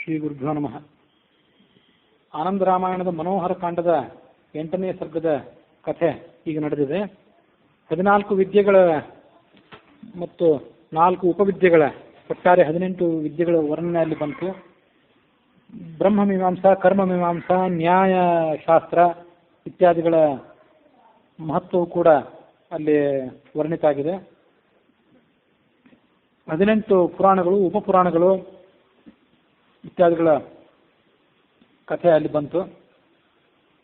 ಶ್ರೀ ಗುರುಭ್ಯೋ ನಮಃ. ಆನಂದ ರಾಮಾಯಣದ ಮನೋಹರ ಕಾಂಡದ 8ನೇ ಸರ್ಗದ ಕಥೆ ಈಗ ನಡೆದಿದೆ. 14 ವಿದ್ಯೆಗಳ ಮತ್ತು 4 ಉಪವಿದ್ಯೆಗಳ ಒಟ್ಟಾರೆ 18 ವಿದ್ಯೆಗಳ ವರ್ಣನೆಯಲ್ಲಿ ಬಂತು. ಬ್ರಹ್ಮಮೀಮಾಂಸಾ, ಕರ್ಮಮೀಮಾಂಸಾ, ನ್ಯಾಯಶಾಸ್ತ್ರ ಇತ್ಯಾದಿಗಳ ಮಹತ್ವವು ಕೂಡ ಅಲ್ಲಿ ವರ್ಣಿತ ಆಗಿದೆ. 18 ಪುರಾಣಗಳು, ಉಪಪುರಾಣಗಳು ಇತ್ಯಾದಿಗಳ ಕಥೆ ಅಲ್ಲಿ ಬಂತು.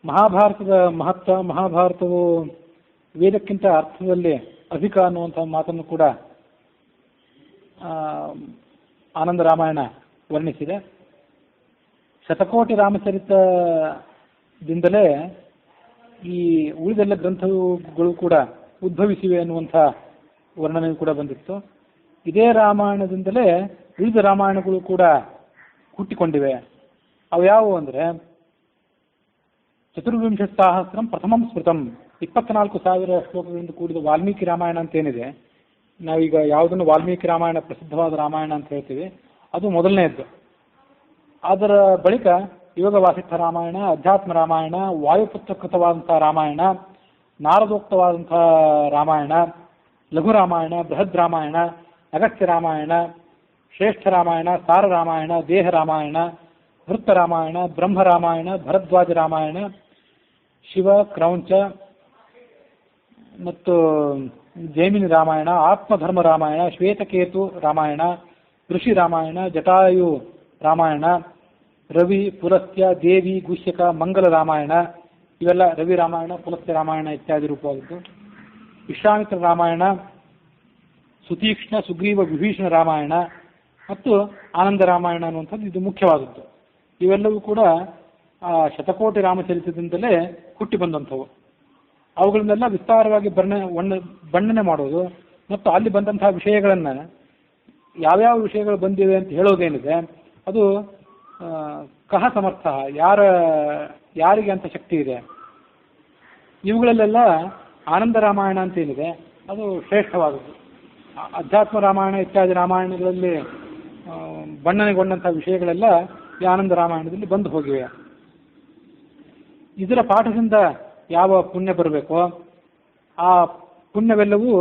ಮಹಾಭಾರತದ ಮಹತ್ವ, ಮಹಾಭಾರತವು ವೇದಕ್ಕಿಂತ ಅರ್ಥದಲ್ಲಿ ಅಧಿಕ ಅನ್ನುವಂಥ ಮಾತನ್ನು ಕೂಡ ಆನಂದ ರಾಮಾಯಣ ವರ್ಣಿಸಿದೆ. ಶತಕೋಟಿ ರಾಮಚರಿತದಿಂದಲೇ ಈ ಉಳಿದೆಲ್ಲ ಗ್ರಂಥಗಳು ಕೂಡ ಉದ್ಭವಿಸಿವೆ ಅನ್ನುವಂಥ ವರ್ಣನೆ ಕೂಡ ಬಂದಿತ್ತು. ಇದೇ ರಾಮಾಯಣದಿಂದಲೇ ಉಳಿದ ರಾಮಾಯಣಗಳು ಕೂಡ ಹುಟ್ಟಿಕೊಂಡಿವೆ. ಅವು ಯಾವುವು ಅಂದರೆ 24,000 ಪ್ರಥಮಂ ಸ್ಮೃತಂ, 24,000 ಶ್ಲೋಕಗಳಿಂದ ಕೂಡಿದ ವಾಲ್ಮೀಕಿ ರಾಮಾಯಣ ಅಂತೇನಿದೆ, ನಾವೀಗ ಯಾವುದನ್ನು ವಾಲ್ಮೀಕಿ ರಾಮಾಯಣ ಪ್ರಸಿದ್ಧವಾದ ರಾಮಾಯಣ ಅಂತ ಹೇಳ್ತೀವಿ, ಅದು ಮೊದಲನೆಯದ್ದು. ಅದರ ಬಳಿಕ ಯೋಗ ವಾಸಿಷ್ಠ ರಾಮಾಯಣ, ಅಧ್ಯಾತ್ಮ ರಾಮಾಯಣ, ವಾಯುಪುತ್ರಕೃತವಾದಂಥ ರಾಮಾಯಣ, ನಾರದೋಕ್ತವಾದಂಥ ರಾಮಾಯಣ, ಲಘು ರಾಮಾಯಣ, ಬೃಹದ್ ರಾಮಾಯಣ, ಅಗಸ್ತ್ಯ ರಾಮಾಯಣ, ಶ್ರೇಷ್ಠ ರಾಮಾಯಣ, ಸಾರ ರಾಮಾಯಣ, ದೇಹ ರಾಮಾಯಣ, ವೃತ್ತ ರಾಮಾಯಣ, ಬ್ರಹ್ಮ ರಾಮಾಯಣ, ಭರದ್ವಾಜ ರಾಮಾಯಣ, ಶಿವ ಕ್ರೌಂಚ ಮತ್ತು ಜೈಮಿನಿ ರಾಮಾಯಣ, ಆತ್ಮಧರ್ಮ ರಾಮಾಯಣ, ಶ್ವೇತಕೇತು ರಾಮಾಯಣ, ಋಷಿ ರಾಮಾಯಣ, ಜಟಾಯು ರಾಮಾಯಣ, ರವಿ, ಪುಲಸ್ತ್ಯ, ದೇವಿ, ಗುಷ್ಯಕ, ಮಂಗಲ ರಾಮಾಯಣ, ಇವೆಲ್ಲ ರವಿ ರಾಮಾಯಣ, ಪುಲಸ್ತ್ಯ ರಾಮಾಯಣ ಇತ್ಯಾದಿ ರೂಪವಾಗಿದ್ದು. ವಿಶ್ವಾಮಿತ್ರ ರಾಮಾಯಣ, ಸುತೀಕ್ಷ್ಣ, ಸುಗ್ರೀವ, ವಿಭೀಷಣ ರಾಮಾಯಣ ಮತ್ತು ಆನಂದ ರಾಮಾಯಣ ಅನ್ನುವಂಥದ್ದು ಇದು ಮುಖ್ಯವಾದದ್ದು. ಇವೆಲ್ಲವೂ ಕೂಡ ಶತಕೋಟಿ ರಾಮಚರಿತದಿಂದಲೇ ಹುಟ್ಟಿ ಬಂದಂಥವು. ಅವುಗಳನ್ನೆಲ್ಲ ವಿಸ್ತಾರವಾಗಿ ಬಣ್ಣನೆ ಮಾಡೋದು ಮತ್ತು ಅಲ್ಲಿ ಬಂದಂತಹ ವಿಷಯಗಳನ್ನು ಯಾವ್ಯಾವ ವಿಷಯಗಳು ಬಂದಿವೆ ಅಂತ ಹೇಳೋದೇನಿದೆ ಅದು ಕಹ ಸಮರ್ಥ, ಯಾರಿಗೆ ಅಂತ ಶಕ್ತಿ ಇದೆ. ಇವುಗಳಲ್ಲೆಲ್ಲ ಆನಂದ ರಾಮಾಯಣ ಅಂತೇನಿದೆ ಅದು ಶ್ರೇಷ್ಠವಾದದ್ದು. ಅಧ್ಯಾತ್ಮ ರಾಮಾಯಣ ಇತ್ಯಾದಿ ರಾಮಾಯಣಗಳಲ್ಲಿ ಬಣ್ಣನೆಗೊಂಡಂಥ ವಿಷಯಗಳೆಲ್ಲ ಈ ಆನಂದ ರಾಮಾಯಣದಲ್ಲಿ ಬಂದು ಹೋಗಿವೆ. ಇದರ ಪಾಠದಿಂದ ಯಾವ ಪುಣ್ಯ ಬರಬೇಕೋ ಆ ಪುಣ್ಯವೆಲ್ಲವೂ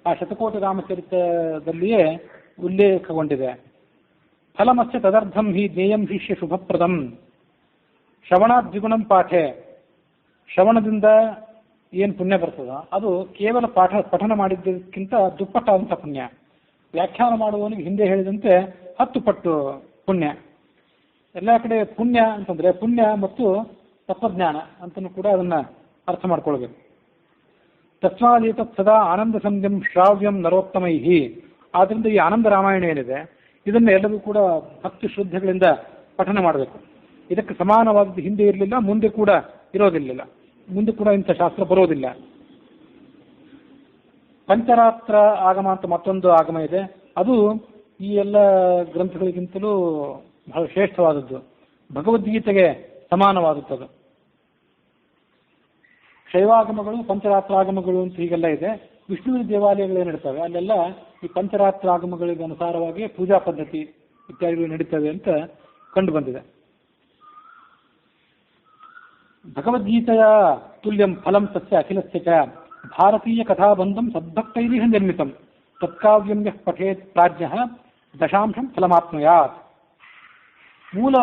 ಆ ಶತಕೋಟಿ ರಾಮಚರಿತದಲ್ಲಿಯೇ ಉಲ್ಲೇಖಗೊಂಡಿದೆ. ಫಲಮಸ್ಯ ತದರ್ಥಂ ಹಿ ಜ್ಞೇಯಂ ಶಿಷ್ಯ ಶುಭಪ್ರದಂ ಶ್ರವಣಾದ್ವಿಗುಣಂ ಪಾಠೆ. ಶ್ರವಣದಿಂದ ಏನು ಪುಣ್ಯ ಬರ್ತದೋ ಅದು ಕೇವಲ ಪಠನ ಮಾಡಿದ್ದಕ್ಕಿಂತ ದುಪ್ಪಟ್ಟಾದಂಥ ಪುಣ್ಯ. ವ್ಯಾಖ್ಯಾನ ಮಾಡುವವನಿಗೆ ಹಿಂದೆ ಹೇಳಿದಂತೆ 10 ಪಟ್ಟು ಪುಣ್ಯ. ಎಲ್ಲ ಕಡೆ ಪುಣ್ಯ ಅಂತಂದ್ರೆ ಪುಣ್ಯ ಮತ್ತು ತತ್ವಜ್ಞಾನ ಅಂತಲೂ ಕೂಡ ಅದನ್ನ ಅರ್ಥ ಮಾಡ್ಕೊಳ್ಬೇಕು. ತಸ್ಮಾದೇತತ್ ಸದಾ ಆನಂದ ಸಂಧ್ಯಂ ಶ್ರಾವ್ಯಂ ನರೋತ್ತಮೈಹಿ. ಆದ್ರಿಂದ ಈ ಆನಂದ ರಾಮಾಯಣ ಏನಿದೆ ಇದನ್ನ ಎಲ್ಲವೂ ಕೂಡ ಭಕ್ತಿ ಶ್ರದ್ಧೆಗಳಿಂದ ಪಠನ ಮಾಡಬೇಕು. ಇದಕ್ಕೆ ಸಮಾನವಾದದ್ದು ಹಿಂದೆ ಇರಲಿಲ್ಲ, ಮುಂದೆ ಕೂಡ ಇರೋದಿಲ್ಲ, ಮುಂದೆ ಕೂಡ ಇಂಥ ಶಾಸ್ತ್ರ ಬರೋದಿಲ್ಲ. ಪಂಚರಾತ್ರ ಆಗಮ ಅಂತ ಮತ್ತೊಂದು ಆಗಮ ಇದೆ. ಅದು ಈ ಎಲ್ಲ ಗ್ರಂಥಗಳಿಗಿಂತಲೂ ಬಹಳ ಶ್ರೇಷ್ಠವಾದದ್ದು, ಭಗವದ್ಗೀತೆಗೆ ಸಮಾನವಾದದ್ದು. ಶೈವಾಗಮಗಳು, ಪಂಚರಾತ್ರಾಗಮಗಳು ಅಂತ ಹೀಗೆಲ್ಲ ಇದೆ. ವಿಷ್ಣುವಿನ ದೇವಾಲಯಗಳು ಏನಿರ್ತವೆ ಅಲ್ಲೆಲ್ಲ ಈ ಪಂಚರಾತ್ರಾಗಮಗಳಿಗೆ ಅನುಸಾರವಾಗಿ ಪೂಜಾ ಪದ್ಧತಿ ಇತ್ಯಾದಿಗಳು ನಡೀತವೆ ಅಂತ ಕಂಡು ಬಂದಿದೆ. ಭಗವದ್ಗೀತೆಯ ತುಲ್ಯಂ ಫಲಂ ತಸ್ಯ ಅಖಿಲಸ್ಯ ಚ ಭಾರತೀಯ ಕಥಾಬಂಧಂ ಸದ್ಭಕ್ತೈರಿಹ ನಿರ್ಮಿತಂ ತತ್ಕಾವ್ಯಂ ಯಃ ಪಠೇತ್ ಪ್ರಾಜ್ಞಃ ದಶಾಂಶಂ ಫಲಮಾಪ್ನುಯಾತ್. ಮೂಲ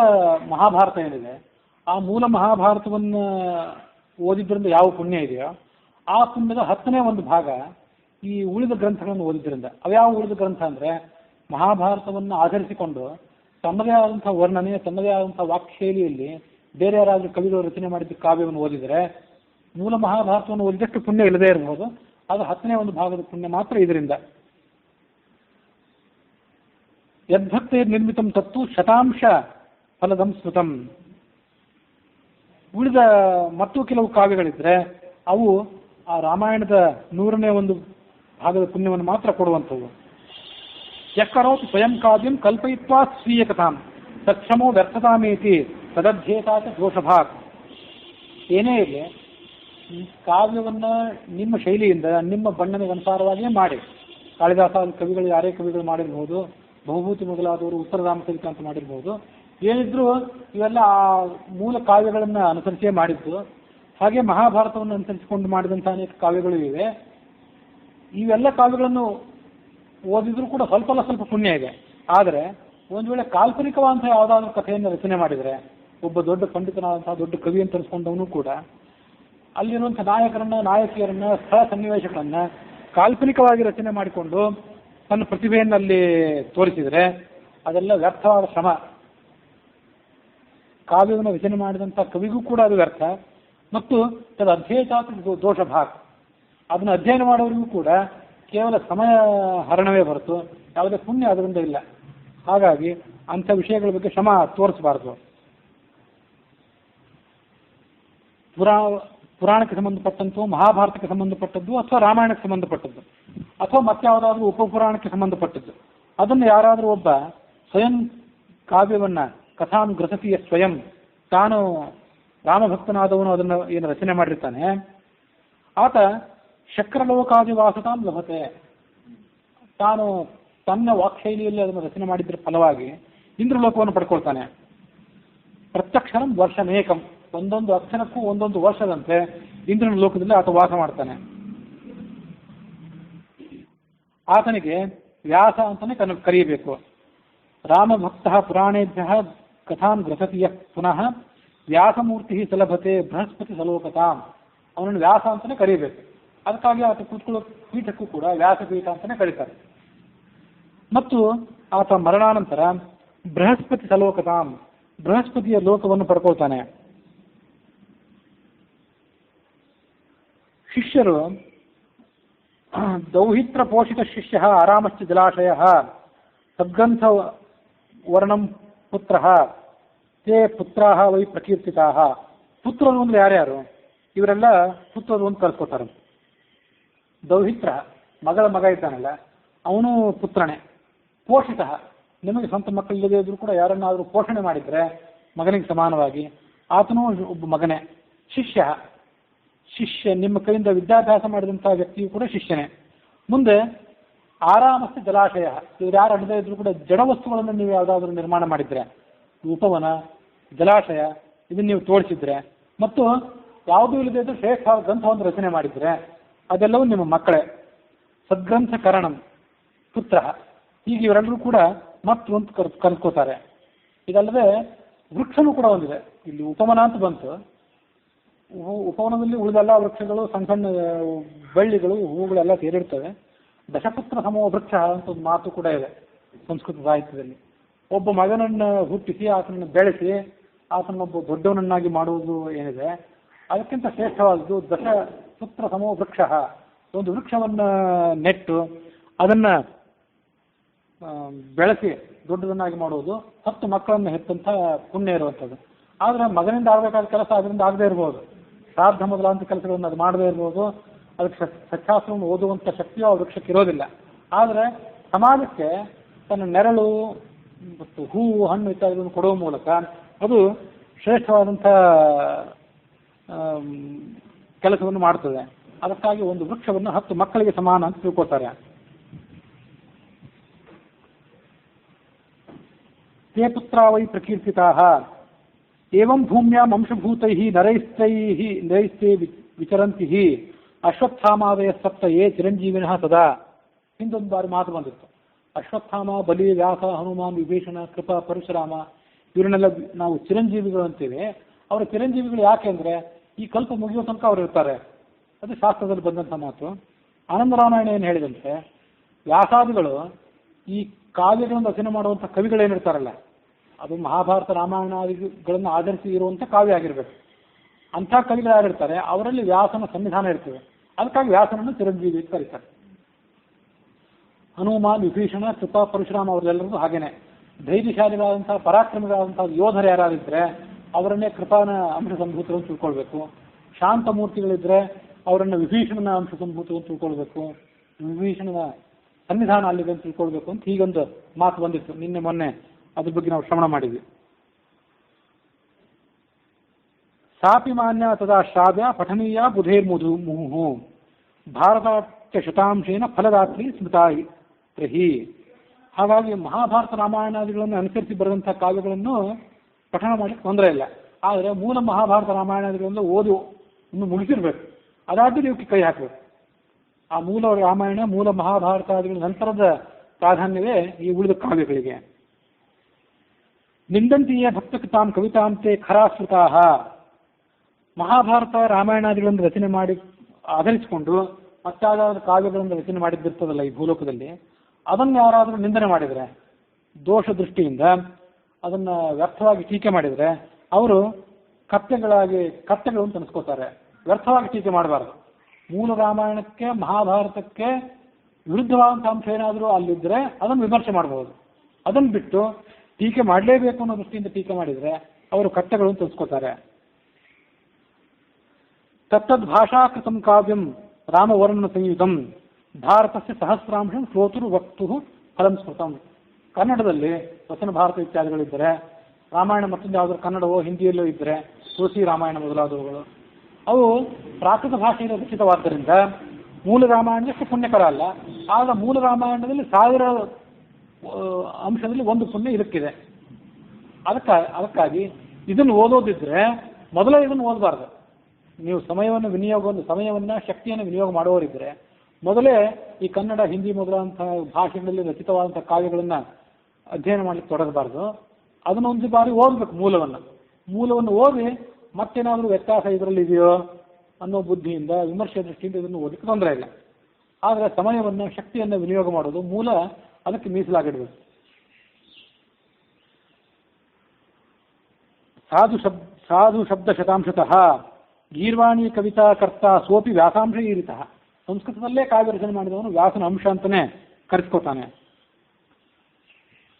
ಮಹಾಭಾರತ ಏನಿದೆ ಆ ಮೂಲ ಮಹಾಭಾರತವನ್ನು ಓದಿದ್ರಿಂದ ಯಾವ ಪುಣ್ಯ ಇದೆಯೋ ಆ ಪುಣ್ಯದ 10ನೇ ಒಂದು ಭಾಗ ಈ ಉಳಿದ ಗ್ರಂಥಗಳನ್ನು ಓದಿದ್ರಿಂದ. ಅವ್ಯಾವ ಉಳಿದ ಗ್ರಂಥ ಅಂದರೆ ಮಹಾಭಾರತವನ್ನು ಆಧರಿಸಿಕೊಂಡು ತನ್ನದೇ ಆದಂಥ ವರ್ಣನೆ, ತನ್ನದೇ ಆದಂಥ ವಾಕ್ಶೈಲಿಯಲ್ಲಿ ಬೇರೆ ಯಾರಾದರೂ ಕವಿಗಳು ರಚನೆ ಮಾಡಿದ ಕಾವ್ಯವನ್ನು ಓದಿದರೆ ಮೂಲ ಮಹಾಭಾರತವನ್ನು ಓದಿದಷ್ಟು ಪುಣ್ಯ ಇಲ್ಲದೇ ಇರಬಹುದು. ಅದು 10ನೇ ಒಂದು ಭಾಗದ ಪುಣ್ಯ ಮಾತ್ರ ಇದರಿಂದ. ಯದ್ಭಕ್ತೈರ್ ನಿರ್ಮಿತಂ ತತ್ತು ಶತಾಂಶ ಫಲದಂ ಸ್ಮೃತಂ. ಉಳಿದ ಮತ್ತು ಕೆಲವು ಕಾವ್ಯಗಳಿದ್ರೆ ಅವು ಆ ರಾಮಾಯಣದ 100ನೇ ಒಂದು ಭಾಗದ ಪುಣ್ಯವನ್ನು ಮಾತ್ರ ಕೊಡುವಂಥವು. ಯಕ್ಕರೋತ್ ಸ್ವಯಂ ಕಾವ್ಯಂ ಕಲ್ಪಯಿತ್ವಾ ಸ್ವೀಯ ಕಥಾಂ ತಕ್ಷಮೋ ವ್ಯರ್ಥತಾಮೇತಿ ತದಧ್ಯೇತಾಚ ದೋಷಭಾಗ್. ಏನೇ ಇರಲಿ ಕಾವ್ಯವನ್ನು ನಿಮ್ಮ ಶೈಲಿಯಿಂದ ನಿಮ್ಮ ಬಣ್ಣನೆಗೆ ಅನುಸಾರವಾಗಿಯೇ ಮಾಡಿ. ಕಾಳಿದಾಸ ಕವಿಗಳು ಯಾರೇ ಕವಿಗಳು ಮಾಡಿರ್ಬೋದು, ಬಹುಭೂತಿ ಮೊದಲಾದವರು ಉತ್ತರ ರಾಮಚರಿತ ಅಂತ ಮಾಡಿರ್ಬೋದು. ಏನಿದ್ರು ಇವೆಲ್ಲ ಆ ಮೂಲ ಕಾವ್ಯಗಳನ್ನು ಅನುಸರಿಸೇ ಮಾಡಿದ್ದು. ಹಾಗೆ ಮಹಾಭಾರತವನ್ನು ಅನುಸರಿಸಿಕೊಂಡು ಮಾಡಿದಂಥ ಅನೇಕ ಕಾವ್ಯಗಳು ಇವೆ. ಇವೆಲ್ಲ ಕಾವ್ಯಗಳನ್ನು ಓದಿದ್ರು ಕೂಡ ಸ್ವಲ್ಪ ಪುಣ್ಯ ಇದೆ. ಆದರೆ ಒಂದು ವೇಳೆ ಕಾಲ್ಪನಿಕವಾದಂಥ ಯಾವುದಾದ್ರೂ ಕಥೆಯನ್ನು ರಚನೆ ಮಾಡಿದರೆ, ಒಬ್ಬ ದೊಡ್ಡ ಪಂಡಿತನಾದಂತಹ ದೊಡ್ಡ ಕವಿ ಅಂತ ಅನಿಸ್ಕೊಂಡವನು ಕೂಡ ಅಲ್ಲಿರುವಂಥ ನಾಯಕರನ್ನ, ನಾಯಕಿಯರನ್ನ, ಸ್ಥಳ ಸನ್ನಿವೇಶಗಳನ್ನ ಕಾಲ್ಪನಿಕವಾಗಿ ರಚನೆ ಮಾಡಿಕೊಂಡು ತನ್ನ ಪ್ರತಿಭೆಯನ್ನು ಅಲ್ಲಿ ತೋರಿಸಿದರೆ ಅದೆಲ್ಲ ವ್ಯರ್ಥವಾದ ಶ್ರಮ. ಕಾವ್ಯವನ್ನು ರಚನೆ ಮಾಡಿದಂಥ ಕವಿಗೂ ಕೂಡ ಅದು ವ್ಯರ್ಥ. ಮತ್ತು ತದ ಅಧ್ಯೇತಾತ್ ದೋಷ ಭಾಗ, ಅದನ್ನು ಅಧ್ಯಯನ ಮಾಡೋರಿಗೂ ಕೂಡ ಕೇವಲ ಸಮಯ ಹರಣವೇ ಹೊರತು ಯಾವುದೇ ಪುಣ್ಯ ಅದರಿಂದ ಇಲ್ಲ. ಹಾಗಾಗಿ ಅಂಥ ವಿಷಯಗಳ ಬಗ್ಗೆ ಶ್ರಮ ತೋರಿಸಬಾರದು. ಪುರಾಣಕ್ಕೆ ಸಂಬಂಧಪಟ್ಟಂತೂ, ಮಹಾಭಾರತಕ್ಕೆ ಸಂಬಂಧಪಟ್ಟದ್ದು ಅಥವಾ ರಾಮಾಯಣಕ್ಕೆ ಸಂಬಂಧಪಟ್ಟದ್ದು ಅಥವಾ ಮತ್ಯಾವುದಾದ್ರೂ ಉಪಪುರಾಣಕ್ಕೆ ಸಂಬಂಧಪಟ್ಟದ್ದು, ಅದನ್ನು ಯಾರಾದರೂ ಒಬ್ಬ ಸ್ವಯಂ ಕಾವ್ಯವನ್ನ ಕಥಾನುಗ್ರಸತಿಯ ಸ್ವಯಂ ತಾನು ರಾಮಭಕ್ತನಾದವನು ಅದನ್ನು ಏನು ರಚನೆ ಮಾಡಿರ್ತಾನೆ, ಆತ ಶಕ್ರಲೋಕಾದಿವಾಸತಾಂ ಲಭತೆ. ತಾನು ತನ್ನ ವಾಕ್ಶೈಲಿಯಲ್ಲಿ ಅದನ್ನು ರಚನೆ ಮಾಡಿದ್ರ ಫಲವಾಗಿ ಇಂದ್ರಲೋಕವನ್ನು ಪಡ್ಕೊಳ್ತಾನೆ. ಪ್ರತ್ಯಕ್ಷರಂ ವರ್ಷಮೇಕಂ, ಒಂದೊಂದು ಅಕ್ಷರಕ್ಕೂ ಒಂದೊಂದು ವರ್ಷದಂತೆ ಇಂದ್ರನ ಲೋಕದಲ್ಲಿ ಆತ ವಾಸ ಮಾಡ್ತಾನೆ. ಆತನಿಗೆ ವ್ಯಾಸ ಅಂತಾನೆ ಕರೆಯಬೇಕು. ರಾಮಭಕ್ತ ಪುರಾಣೇಭ್ಯ ಕಥಾನ್ ಗ್ರಸತಿಯ ಪುನಃ ವ್ಯಾಸಮೂರ್ತಿ ಸಲಭತೆ ಬೃಹಸ್ಪತಿ ಸಲೋಕತಾಂ. ಅವನನ್ನು ವ್ಯಾಸ ಅಂತಾನೆ ಕರೀಬೇಕು. ಅದಕ್ಕಾಗಿ ಆತ ಕೂತ್ಕೊಳ್ಳೋ ಪೀಠಕ್ಕೂ ಕೂಡ ವ್ಯಾಸಪೀಠ ಅಂತಾನೆ ಕರೀತಾರೆ. ಮತ್ತು ಆತ ಮರಣಾನಂತರ ಬೃಹಸ್ಪತಿ ಸಲೋಕತಾಂ, ಬೃಹಸ್ಪತಿಯ ಲೋಕವನ್ನು ಪಡ್ಕೊಳ್ತಾನೆ. ಶಿಷ್ಯರು ದೌಹಿತ್ರ ಪೋಷಿತ ಶಿಷ್ಯ ಆರಾಮಶ್ಚ ಜಲಾಶಯ ಸದ್ಗ್ರಂಥ ವರ್ಣಂ ಪುತ್ರ ತೇ ಪುತ್ರಾಹ ವೈ ಪ್ರಕೀರ್ತಿತಾ. ಪುತ್ರರು ಅಂದ್ರೆ ಯಾರ್ಯಾರು? ಇವರೆಲ್ಲ ಪುತ್ರರು ಅಂತ ಕಳ್ಸ್ಕೊತಾರೆ. ದೌಹಿತ್ರ ಮಗಳ ಮಗ ಇದ್ದಾನಲ್ಲ, ಅವನು ಪುತ್ರನೇ. ಪೋಷಿತ, ನಿಮಗೆ ಸ್ವಂತ ಮಕ್ಕಳಿಲ್ಲದೆ ಇದ್ರೂ ಕೂಡ ಯಾರನ್ನಾದರೂ ಪೋಷಣೆ ಮಾಡಿದ್ರೆ ಮಗನಿಗೆ ಸಮಾನವಾಗಿ ಆತನೂ ಒಬ್ಬ ಮಗನೇ. ಶಿಷ್ಯ, ಶಿಷ್ಯ ನಿಮ್ಮ ಕೈಯಿಂದ ವಿದ್ಯಾಭ್ಯಾಸ ಮಾಡಿದಂತಹ ವ್ಯಕ್ತಿಯು ಕೂಡ ಶಿಷ್ಯನೇ. ಮುಂದೆ ಆರಾಮಸ್ಥ ಜಲಾಶಯ, ಇವ್ರು ಯಾರು ಅಡ್ಡದೇ ಇದ್ರು ಕೂಡ ಜಡ ವಸ್ತುಗಳನ್ನು ನೀವು ಯಾವುದಾದ್ರೂ ನಿರ್ಮಾಣ ಮಾಡಿದ್ರೆ, ಉಪವನ, ಜಲಾಶಯ ಇದನ್ನು ನೀವು ತೋರಿಸಿದ್ರೆ, ಮತ್ತು ಯಾವುದೂ ಇಲ್ಲದೆ ಇದ್ರೂ ಶ್ರೇಷ್ಠ ಗ್ರಂಥವನ್ನು ರಚನೆ ಮಾಡಿದ್ರೆ ಅದೆಲ್ಲವೂ ನಿಮ್ಮ ಮಕ್ಕಳೇ. ಸದ್ಗ್ರಂಥ ಕರಣಂ ಪುತ್ರ, ಹೀಗೆ ಇವರೆಲ್ಲರೂ ಕೂಡ ಮತ್ತು ಅಂತ ಕರೆಸ್ಕೋತಾರೆ. ಇದಲ್ಲದೆ ವೃಕ್ಷನೂ ಕೂಡ ಒಂದಿದೆ. ಇಲ್ಲಿ ಉಪವನ ಅಂತ ಬಂತು. ಉಪವನದಲ್ಲಿ ಉಳಿದೆಲ್ಲ ವೃಕ್ಷಗಳು, ಸಣ್ಣ ಸಣ್ಣ ಬಳ್ಳಿಗಳು, ಹೂವುಗಳೆಲ್ಲ ಸೇರಿರ್ತವೆ. ದಶಪುತ್ರ ಸಮೋ ವೃಕ್ಷ ಅಂತ ಒಂದು ಮಾತು ಕೂಡ ಇದೆ ಸಂಸ್ಕೃತ ಸಾಹಿತ್ಯದಲ್ಲಿ. ಒಬ್ಬ ಮಗನನ್ನು ಹುಟ್ಟಿಸಿ ಆತನನ್ನು ಬೆಳೆಸಿ ಆತನೊಬ್ಬ ದೊಡ್ಡವನನ್ನಾಗಿ ಮಾಡುವುದು ಏನಿದೆ, ಅದಕ್ಕಿಂತ ಶ್ರೇಷ್ಠವಾದದ್ದು ದಶಪುತ್ರ ಸಮೋ ವೃಕ್ಷ. ಒಂದು ವೃಕ್ಷವನ್ನು ನೆಟ್ಟು ಅದನ್ನು ಬೆಳೆಸಿ ದೊಡ್ಡದನ್ನಾಗಿ ಮಾಡುವುದು 10 ಮಕ್ಕಳನ್ನು ಹೆತ್ತಂಥ ಪುಣ್ಯ ಇರುವಂಥದ್ದು. ಆದರೆ ಮಗನಿಂದ ಆಗಬೇಕಾದ ಕೆಲಸ ಅದರಿಂದ ಆಗದೇ ಇರ್ಬೋದು. ಶ್ರಾದ್ದ ಮೊದಲಾದಂಥ ಕೆಲಸಗಳನ್ನು ಅದು ಮಾಡದೇ ಇರ್ಬೋದು. ಅದಕ್ಕೆ ಸತ್ಯಾಸ್ತ್ರವನ್ನು ಓದುವಂಥ ಶಕ್ತಿಯೂ ಆ ವೃಕ್ಷಕ್ಕೆ ಇರೋದಿಲ್ಲ. ಆದರೆ ಸಮಾಜಕ್ಕೆ ತನ್ನ ನೆರಳು ಮತ್ತು ಹೂವು, ಹಣ್ಣು ಇತ್ಯಾದಿಗಳನ್ನು ಕೊಡುವ ಮೂಲಕ ಅದು ಶ್ರೇಷ್ಠವಾದಂಥ ಕೆಲಸವನ್ನು ಮಾಡ್ತದೆ. ಅದಕ್ಕಾಗಿ ಒಂದು ವೃಕ್ಷವನ್ನು 10 ಮಕ್ಕಳಿಗೆ ಸಮಾನ ಅಂತ ತಿಳ್ಕೊತಾರೆ. ತೇ ಪುತ್ರ ವೈ ಪ್ರಕೀರ್ತಿತಾ ಏವಂ ಭೂಮ್ಯಾಂ ಅಂಶಭೂತೈ ನರೈಸ್ತೇ ವಿಚರಂತಿ ಅಶ್ವತ್ಥಾಮಾದಯ ಸಪ್ತ ಯೇ ಚಿರಂಜೀವಿನಃ ಸದಾ. ಹಿಂದೊಂದು ಬಾರಿ ಮಾತು ಬಂದಿತ್ತು. ಅಶ್ವತ್ಥಾಮ, ಬಲಿ, ವ್ಯಾಸ, ಹನುಮಾನ್, ವಿಭೀಷಣ, ಕೃಪಾ, ಪರಶುರಾಮ ಇವರನ್ನೆಲ್ಲ ನಾವು ಚಿರಂಜೀವಿಗಳು ಅಂತೇವೆ. ಅವರ ಚಿರಂಜೀವಿಗಳು ಯಾಕೆಂದ್ರೆ ಈ ಕಲ್ಪ ಮುಗಿಯೋ ತನಕ ಅವರು ಇರ್ತಾರೆ. ಅದು ಶಾಸ್ತ್ರದಲ್ಲಿ ಬಂದಂಥ ಮಾತು. ಆನಂದರಾಮಾಯಣ ಏನು ಹೇಳಿದಂತೆ, ವ್ಯಾಸಾದಿಗಳು ಈ ಕಾವ್ಯಗಳನ್ನು ರಚನೆ ಮಾಡುವಂಥ ಕವಿಗಳೇನಿರ್ತಾರಲ್ಲ, ಅದು ಮಹಾಭಾರತ ರಾಮಾಯಣಾದಿಗಳನ್ನು ಆಧರಿಸಿ ಇರುವಂಥ ಕಾವ್ಯ ಆಗಿರ್ಬೇಕು. ಅಂಥ ಕವಿಗಳು ಯಾರಿರ್ತಾರೆ ಅವರಲ್ಲಿ ವ್ಯಾಸನ ಸನ್ನಿಧಾನ ಇರ್ತದೆ. ಅದಕ್ಕಾಗಿ ವ್ಯಾಸನನ್ನು ಚಿರಂಜೀವಿ ಅಂತ ಕರೀತಾರೆ. ಹನುಮಾನ್, ವಿಭೀಷಣ, ಕೃಪಾ, ಪರಶುರಾಮ ಅವರೆಲ್ಲರಿಗೂ ಹಾಗೇನೆ ಧೈರ್ಯಶಾಲಿಗಳಾದಂತಹ, ಪರಾಕ್ರಮಿಗಳಾದಂತಹ ಯೋಧರು ಯಾರಾದಿದ್ರೆ ಅವರನ್ನೇ ಕೃಪಾನ ಅಂಶ ಸಂಭೂತರು ಅಂತ ತಿಳ್ಕೊಳ್ಬೇಕು. ಶಾಂತ ಮೂರ್ತಿಗಳಿದ್ರೆ ಅವರನ್ನು ವಿಭೀಷಣನ ಅಂಶ ಸಂಭೂತರು ಅಂತ ತಿಳ್ಕೊಳ್ಬೇಕು. ವಿಭೀಷಣನ ಸನ್ನಿಧಾನ ಅಲ್ಲಿದೆ ಅಂತ ತಿಳ್ಕೊಳ್ಬೇಕು ಅಂತ ಹೀಗೊಂದು ಮಾತು ಬಂದಿತ್ತು. ನಿನ್ನೆ ಮೊನ್ನೆ ಅದ್ರ ಬಗ್ಗೆ ನಾವು ಶ್ರವಣ ಮಾಡಿದ್ವಿ. ಸಾಪಿ ಮಾನ್ಯ ತದಾ ಶ್ರಾವ್ಯ ಪಠನೀಯ ಬುಧೇರ್ ಮುಹು ಭಾರತಾಖ್ಯ ಶತಾಂಶೇನ ಫಲದಾತ್ರಿ ಸ್ಮೃತಾಹಿ. ಹಾಗಾಗಿ ಮಹಾಭಾರತ ರಾಮಾಯಣಾದಿಗಳನ್ನು ಅನುಸರಿಸಿ ಬರೆದಂತಹ ಕಾವ್ಯಗಳನ್ನು ಪಠಣ ಮಾಡಲಿಕ್ಕೆ ತೊಂದರೆ ಇಲ್ಲ. ಆದರೆ ಮೂಲ ಮಹಾಭಾರತ ರಾಮಾಯಣಗಳಿಂದ ಓದಿ ಇನ್ನು ಮುಗಿಸಿರ್ಬೇಕು. ಅದಾದ್ಮೇಲೆ ಇವಕ್ಕೆ ಕೈ ಹಾಕಬೇಕು. ಆ ಮೂಲ ರಾಮಾಯಣ ಮೂಲ ಮಹಾಭಾರತಾದಿಗಳ ನಂತರದ ಪ್ರಾಧಾನ್ಯವೇ ಈ ಉಳಿದ ಕಾವ್ಯಗಳಿಗೆ. ನಿಂದಂತಿಯೇ ಭಕ್ತಕೃತಾಂ ಕವಿತಾಂತೆ ಖರಾಸ್ಮೃತಾ. ಮಹಾಭಾರತ ರಾಮಾಯಣಾದಿಗಳನ್ನು ರಚನೆ ಮಾಡಿ ಆಧರಿಸಿಕೊಂಡು ಮತ್ತಾದ ಕಾವ್ಯಗಳನ್ನು ರಚನೆ ಮಾಡಿದ್ದಿರ್ತದಲ್ಲ ಈ ಭೂಲೋಕದಲ್ಲಿ, ಅದನ್ನು ಯಾರಾದರೂ ನಿಂದನೆ ಮಾಡಿದರೆ, ದೋಷ ದೃಷ್ಟಿಯಿಂದ ಅದನ್ನು ವ್ಯರ್ಥವಾಗಿ ಟೀಕೆ ಮಾಡಿದರೆ ಅವರು ಕತ್ತೆಗಳು ಅಂತ ಅನಿಸ್ಕೋತಾರೆ. ವ್ಯರ್ಥವಾಗಿ ಟೀಕೆ ಮಾಡಬಾರ್ದು. ಮೂಲ ರಾಮಾಯಣಕ್ಕೆ ಮಹಾಭಾರತಕ್ಕೆ ವಿರುದ್ಧವಾದಂಥ ಅಂಶ ಏನಾದರೂ ಅಲ್ಲಿದ್ದರೆ ಅದನ್ನು ವಿಮರ್ಶೆ ಮಾಡಬಹುದು. ಅದನ್ನು ಬಿಟ್ಟು ಟೀಕೆ ಮಾಡಲೇಬೇಕು ಅನ್ನೋ ದೃಷ್ಟಿಯಿಂದ ಟೀಕೆ ಮಾಡಿದರೆ ಅವರು ಕತ್ತೆಗಳು ಅಂತ ಅನಿಸ್ಕೋತಾರೆ. ತತ್ತದ್ ಭಾಷಾಕೃತಂ ಕಾವ್ಯಂ ರಾಮವರ್ಣ ಸಂಯುತಂ ಭಾರತಸ್ಯ ಸಹಸ್ರಾಂಶಂ ಶ್ರೋತೃ ವಕ್ತು ಫಲಂ ಸ್ಮೃತಂ. ಕನ್ನಡದಲ್ಲಿ ವಚನ ಭಾರತ ಇತ್ಯಾದಿಗಳಿದ್ದರೆ, ರಾಮಾಯಣ ಮತ್ತೊಂದು ಯಾವುದಾದ್ರು ಕನ್ನಡವೋ ಹಿಂದಿಯಲ್ಲೋ ಇದ್ದರೆ, ತುಳಸಿ ರಾಮಾಯಣ ಮೊದಲಾದವುಗಳು ಅವು ಪ್ರಾಕೃತ ಭಾಷೆಯಲ್ಲಿ ರಚಿತವಾದ್ದರಿಂದ ಮೂಲ ರಾಮಾಯಣದಷ್ಟು ಪುಣ್ಯಕರ ಅಲ್ಲ. ಆಗ ಮೂಲ ರಾಮಾಯಣದಲ್ಲಿ 1000 ಅಂಶದಲ್ಲಿ ಒಂದು ಪುಣ್ಯ ಇದಕ್ಕಿದೆ. ಅದಕ್ಕಾಗಿ ಇದನ್ನು ಓದೋದಿದ್ರೆ ಮೊದಲೇ ಇದನ್ನು ಓದಬಾರ್ದು. ನೀವು ಸಮಯವನ್ನು ಶಕ್ತಿಯನ್ನು ವಿನಿಯೋಗ ಮಾಡುವವರಿದ್ದರೆ ಮೊದಲೇ ಈ ಕನ್ನಡ ಹಿಂದಿ ಮೊದಲಾದಂತಹ ಭಾಷೆಗಳಲ್ಲಿ ರಚಿತವಾದಂಥ ಕಾವ್ಯಗಳನ್ನು ಅಧ್ಯಯನ ಮಾಡಲಿಕ್ಕೆ ತೊಡಗಬಾರ್ದು. ಅದನ್ನು ಒಂದು ಬಾರಿ ಓದಬೇಕು. ಮೂಲವನ್ನು ಓದಿ ಮತ್ತೇನಾದರೂ ವ್ಯತ್ಯಾಸ ಇದರಲ್ಲಿ ಇದೆಯೋ ಅನ್ನೋ ಬುದ್ಧಿಯಿಂದ ವಿಮರ್ಶೆ ದೃಷ್ಟಿಯಿಂದ ಇದನ್ನು ಓದಲಿಕ್ಕೆ ತೊಂದರೆ ಇಲ್ಲ. ಆದರೆ ಸಮಯವನ್ನು ಶಕ್ತಿಯನ್ನು ವಿನಿಯೋಗ ಮಾಡೋದು ಮೂಲ ಅದಕ್ಕೆ ಮೀಸಲಾಗಿಡಬೇಕು. ಸಾಧು ಶಬ್ದ ಶತಾಂಶತಃ ಗೀರ್ವಾಣಿ ಕವಿತಾ ಕರ್ತ ಸೋಪಿ ವ್ಯಾಸಾಂಶ ಈರಿತಃ. ಸಂಸ್ಕೃತದಲ್ಲೇ ಕಾವ್ಯ ರಚನೆ ಮಾಡಿದವನು ವ್ಯಾಸನ ಅಂಶ ಅಂತಲೇ ಕರೆಸ್ಕೋತಾನೆ.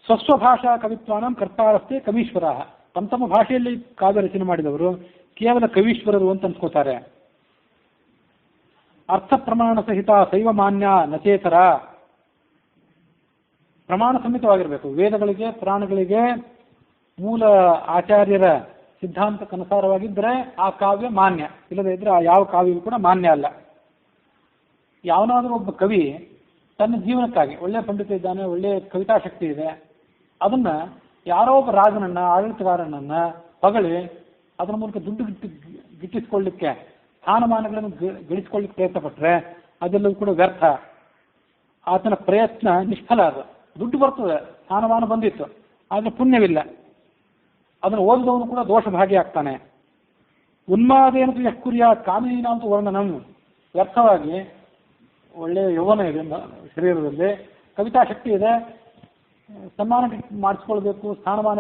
ಸ್ವಸ್ವಭಾಷಾ ಕವಿತ್ವಾನಂ ಕರ್ತಾರಸ್ತೆ ಕವೀಶ್ವರ. ತಮ್ಮ ಭಾಷೆಯಲ್ಲಿ ಕಾವ್ಯ ರಚನೆ ಮಾಡಿದವರು ಕೇವಲ ಕವೀಶ್ವರರು ಅಂತ ಅನ್ಸ್ಕೋತಾರೆ. ಅರ್ಥ ಪ್ರಮಾಣ ಸಹಿತ ಶೈವ ಮಾನ್ಯ ನಚೇತರ. ಪ್ರಮಾಣ ಸಹಿತವಾಗಿರಬೇಕು. ವೇದಗಳಿಗೆ ಪುರಾಣಗಳಿಗೆ ಮೂಲ ಆಚಾರ್ಯರ ಸಿದ್ಧಾಂತಕ್ಕನುಸಾರವಾಗಿದ್ದರೆ ಆ ಕಾವ್ಯ ಮಾನ್ಯ, ಇಲ್ಲದೇ ಇದ್ರೆ ಆ ಯಾವ ಕಾವ್ಯವೂ ಕೂಡ ಮಾನ್ಯ ಅಲ್ಲ. ಯಾವನಾದರೂ ಒಬ್ಬ ಕವಿ ತನ್ನ ಜೀವನಕ್ಕಾಗಿ ಒಳ್ಳೆಯ ಪಂಡಿತ ಇದ್ದಾನೆ, ಒಳ್ಳೆಯ ಕವಿತಾಶಕ್ತಿ ಇದೆ, ಅದನ್ನ ಯಾರೋ ಒಬ್ಬ ರಾಜನನ್ನ ಆಡಳಿತಗಾರನನ್ನ ಹೊಗಳಿ ಅದರ ಮೂಲಕ ದುಡ್ಡು ಗಿಟ್ಟಿಸ್ಕೊಳ್ಳಿಕ್ಕೆ ಸ್ಥಾನಮಾನಗಳನ್ನು ಗಳಿಸ್ಕೊಳ್ಳಿಕ್ಕೆ ಪ್ರಯತ್ನ ಪಟ್ಟರೆ ಅದೆಲ್ಲವೂ ಕೂಡ ವ್ಯರ್ಥ. ಆತನ ಪ್ರಯತ್ನ ನಿಷ್ಫಲ. ಅದು ದುಡ್ಡು ಬರ್ತದೆ, ಸ್ಥಾನಮಾನ ಬಂದಿತ್ತು, ಆದರೆ ಪುಣ್ಯವಿಲ್ಲ. ಅದನ್ನು ಓದಿದವನು ಕೂಡ ದೋಷ ಭಾಗಿಯಾಗ್ತಾನೆ. ಉನ್ಮಾದೇನಂತೂ ಯಕ್ಕುರಿಯ ಕಾಮಿನೀನಾಂತೂ ವರ್ಣನಂ. ವ್ಯರ್ಥವಾಗಿ ಒಳ್ಳೆಯ ಯೌವನ ಇದೆ ಶರೀರದಲ್ಲಿ, ಕವಿತಾಶಕ್ತಿ ಇದೆ, ಸನ್ಮಾನ ಮಾಡಿಸ್ಕೊಳ್ಬೇಕು, ಸ್ಥಾನಮಾನ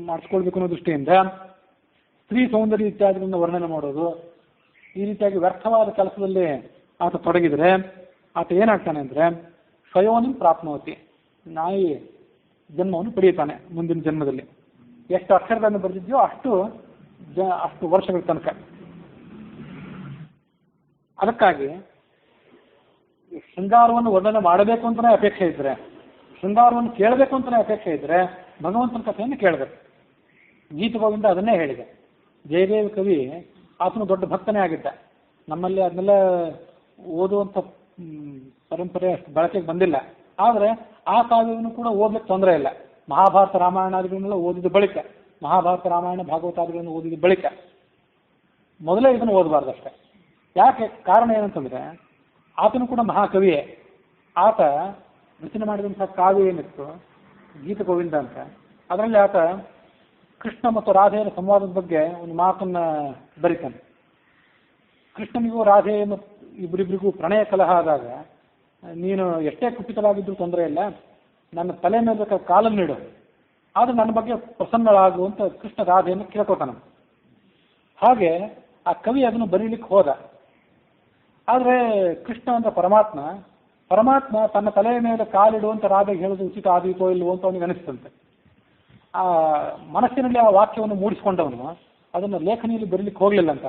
ಮಾಡಿಸ್ಕೊಳ್ಬೇಕು ಅನ್ನೋ ದೃಷ್ಟಿಯಿಂದ ಸ್ತ್ರೀ ಸೌಂದರ್ಯ ಇತ್ಯಾದಿಗಳನ್ನು ವರ್ಣನೆ ಮಾಡೋದು, ಈ ರೀತಿಯಾಗಿ ವ್ಯರ್ಥವಾದ ಕೆಲಸದಲ್ಲಿ ಆತ ತೊಡಗಿದರೆ ಆತ ಏನಾಗ್ತಾನೆ ಅಂದರೆ ಸ್ವಯೋನಿಂ ಪ್ರಾಪ್ನೋತಿ. ನಾಯಿ ಜನ್ಮವನ್ನು ಪಡೆಯುತ್ತಾನೆ ಮುಂದಿನ ಜನ್ಮದಲ್ಲಿ. ಎಷ್ಟು ಅಕ್ಷರಗಳನ್ನು ಬರೆದಿದ್ಯೋ ಅಷ್ಟು ವರ್ಷಗಳ ತನಕ. ಅದಕ್ಕಾಗಿ ಶೃಂಗಾರವನ್ನು ವರ್ಣನೆ ಮಾಡಬೇಕು ಅಂತಲೇ ಅಪೇಕ್ಷೆ ಇದ್ದರೆ, ಶೃಂಗಾರವನ್ನು ಕೇಳಬೇಕು ಅಂತಲೇ ಅಪೇಕ್ಷೆ ಇದ್ದರೆ ಭಗವಂತನ ಕಥೆಯನ್ನು ಕೇಳಬೇಕು. ಗೀತ ಗೋವಿಂದ ಅದನ್ನೇ ಹೇಳಿದೆ. ಜಯದೇವ ಕವಿ ಆತನು ದೊಡ್ಡ ಭಕ್ತನೇ ಆಗಿದ್ದ. ನಮ್ಮಲ್ಲಿ ಅದನ್ನೆಲ್ಲ ಓದುವಂಥ ಪರಂಪರೆ ಅಷ್ಟು ಬಳಕೆಗೆ ಬಂದಿಲ್ಲ. ಆದರೆ ಆ ಕಾವ್ಯವನ್ನು ಕೂಡ ಓದಲಿಕ್ಕೆ ತೊಂದರೆ ಇಲ್ಲ. ಮಹಾಭಾರತ ರಾಮಾಯಣಾದಿಗಳನ್ನೆಲ್ಲ ಓದಿದ ಬಳಿಕ, ಮಹಾಭಾರತ ರಾಮಾಯಣ ಭಾಗವತಾದಿಗಳನ್ನು ಓದಿದ ಬಳಿಕ ಮೊದಲೇ ಇದನ್ನು ಓದಬಾರ್ದಷ್ಟೇ. ಯಾಕೆ? ಕಾರಣ ಏನಂತಂದರೆ ಆತನು ಕೂಡ ಮಹಾಕವಿಯೇ. ಆತ ರಚನೆ ಮಾಡಿದಂಥ ಕಾವ್ಯ ಏನಿತ್ತು ಗೀತ ಗೋವಿಂದ ಅಂತ, ಅದರಲ್ಲಿ ಆತ ಕೃಷ್ಣ ಮತ್ತು ರಾಧೆಯರ ಸಂವಾದದ ಬಗ್ಗೆ ಒಂದು ಮಾತನ್ನ ಬರೀತಾನೆ. ಕೃಷ್ಣನಿಗೂ ರಾಧೆ ಇಬ್ಬರಿಬ್ಬರಿಗೂ ಪ್ರಣಯ ಕಲಹ ಆದಾಗ, ನೀನು ಎಷ್ಟೇ ಕುಪಿತವಾಗಿದ್ರೂ ತೊಂದರೆ ಇಲ್ಲ, ನನ್ನ ತಲೆ ಮೇಲೆ ಕಾಲನ್ನು ನೀಡು, ಆದ್ರೆ ನನ್ನ ಬಗ್ಗೆ ಪ್ರಸನ್ನಳಾಗುವಂತ ಕೃಷ್ಣ ರಾಧೆಯನ್ನು ಕೇಳ್ಕೊತಾನ. ಹಾಗೆ ಆ ಕವಿ ಅದನ್ನು ಬರೀಲಿಕ್ಕೆ ಹೋದ. ಆದರೆ ಕೃಷ್ಣ ಅಂದ್ರೆ ಪರಮಾತ್ಮ ತನ್ನ ತಲೆಯ ಮೇಲೆ ಕಾಲಿಡುವಂತ ರಾಧೆಗೆ ಹೇಳೋದು ಉಚಿತ ಆದೀತೋ ಇಲ್ವೋ ಅಂತ ಅವನಿಗೆ ಅನಿಸ್ತಂತೆ. ಆ ಮನಸ್ಸಿನಲ್ಲಿ ಆ ವಾಕ್ಯವನ್ನು ಮೂಡಿಸಿಕೊಂಡವನು ಅದನ್ನು ಲೇಖನಿಯಲ್ಲಿ ಬರೀಲಿಕ್ಕೆ ಹೋಗಲಿಲ್ಲ ಅಂತ.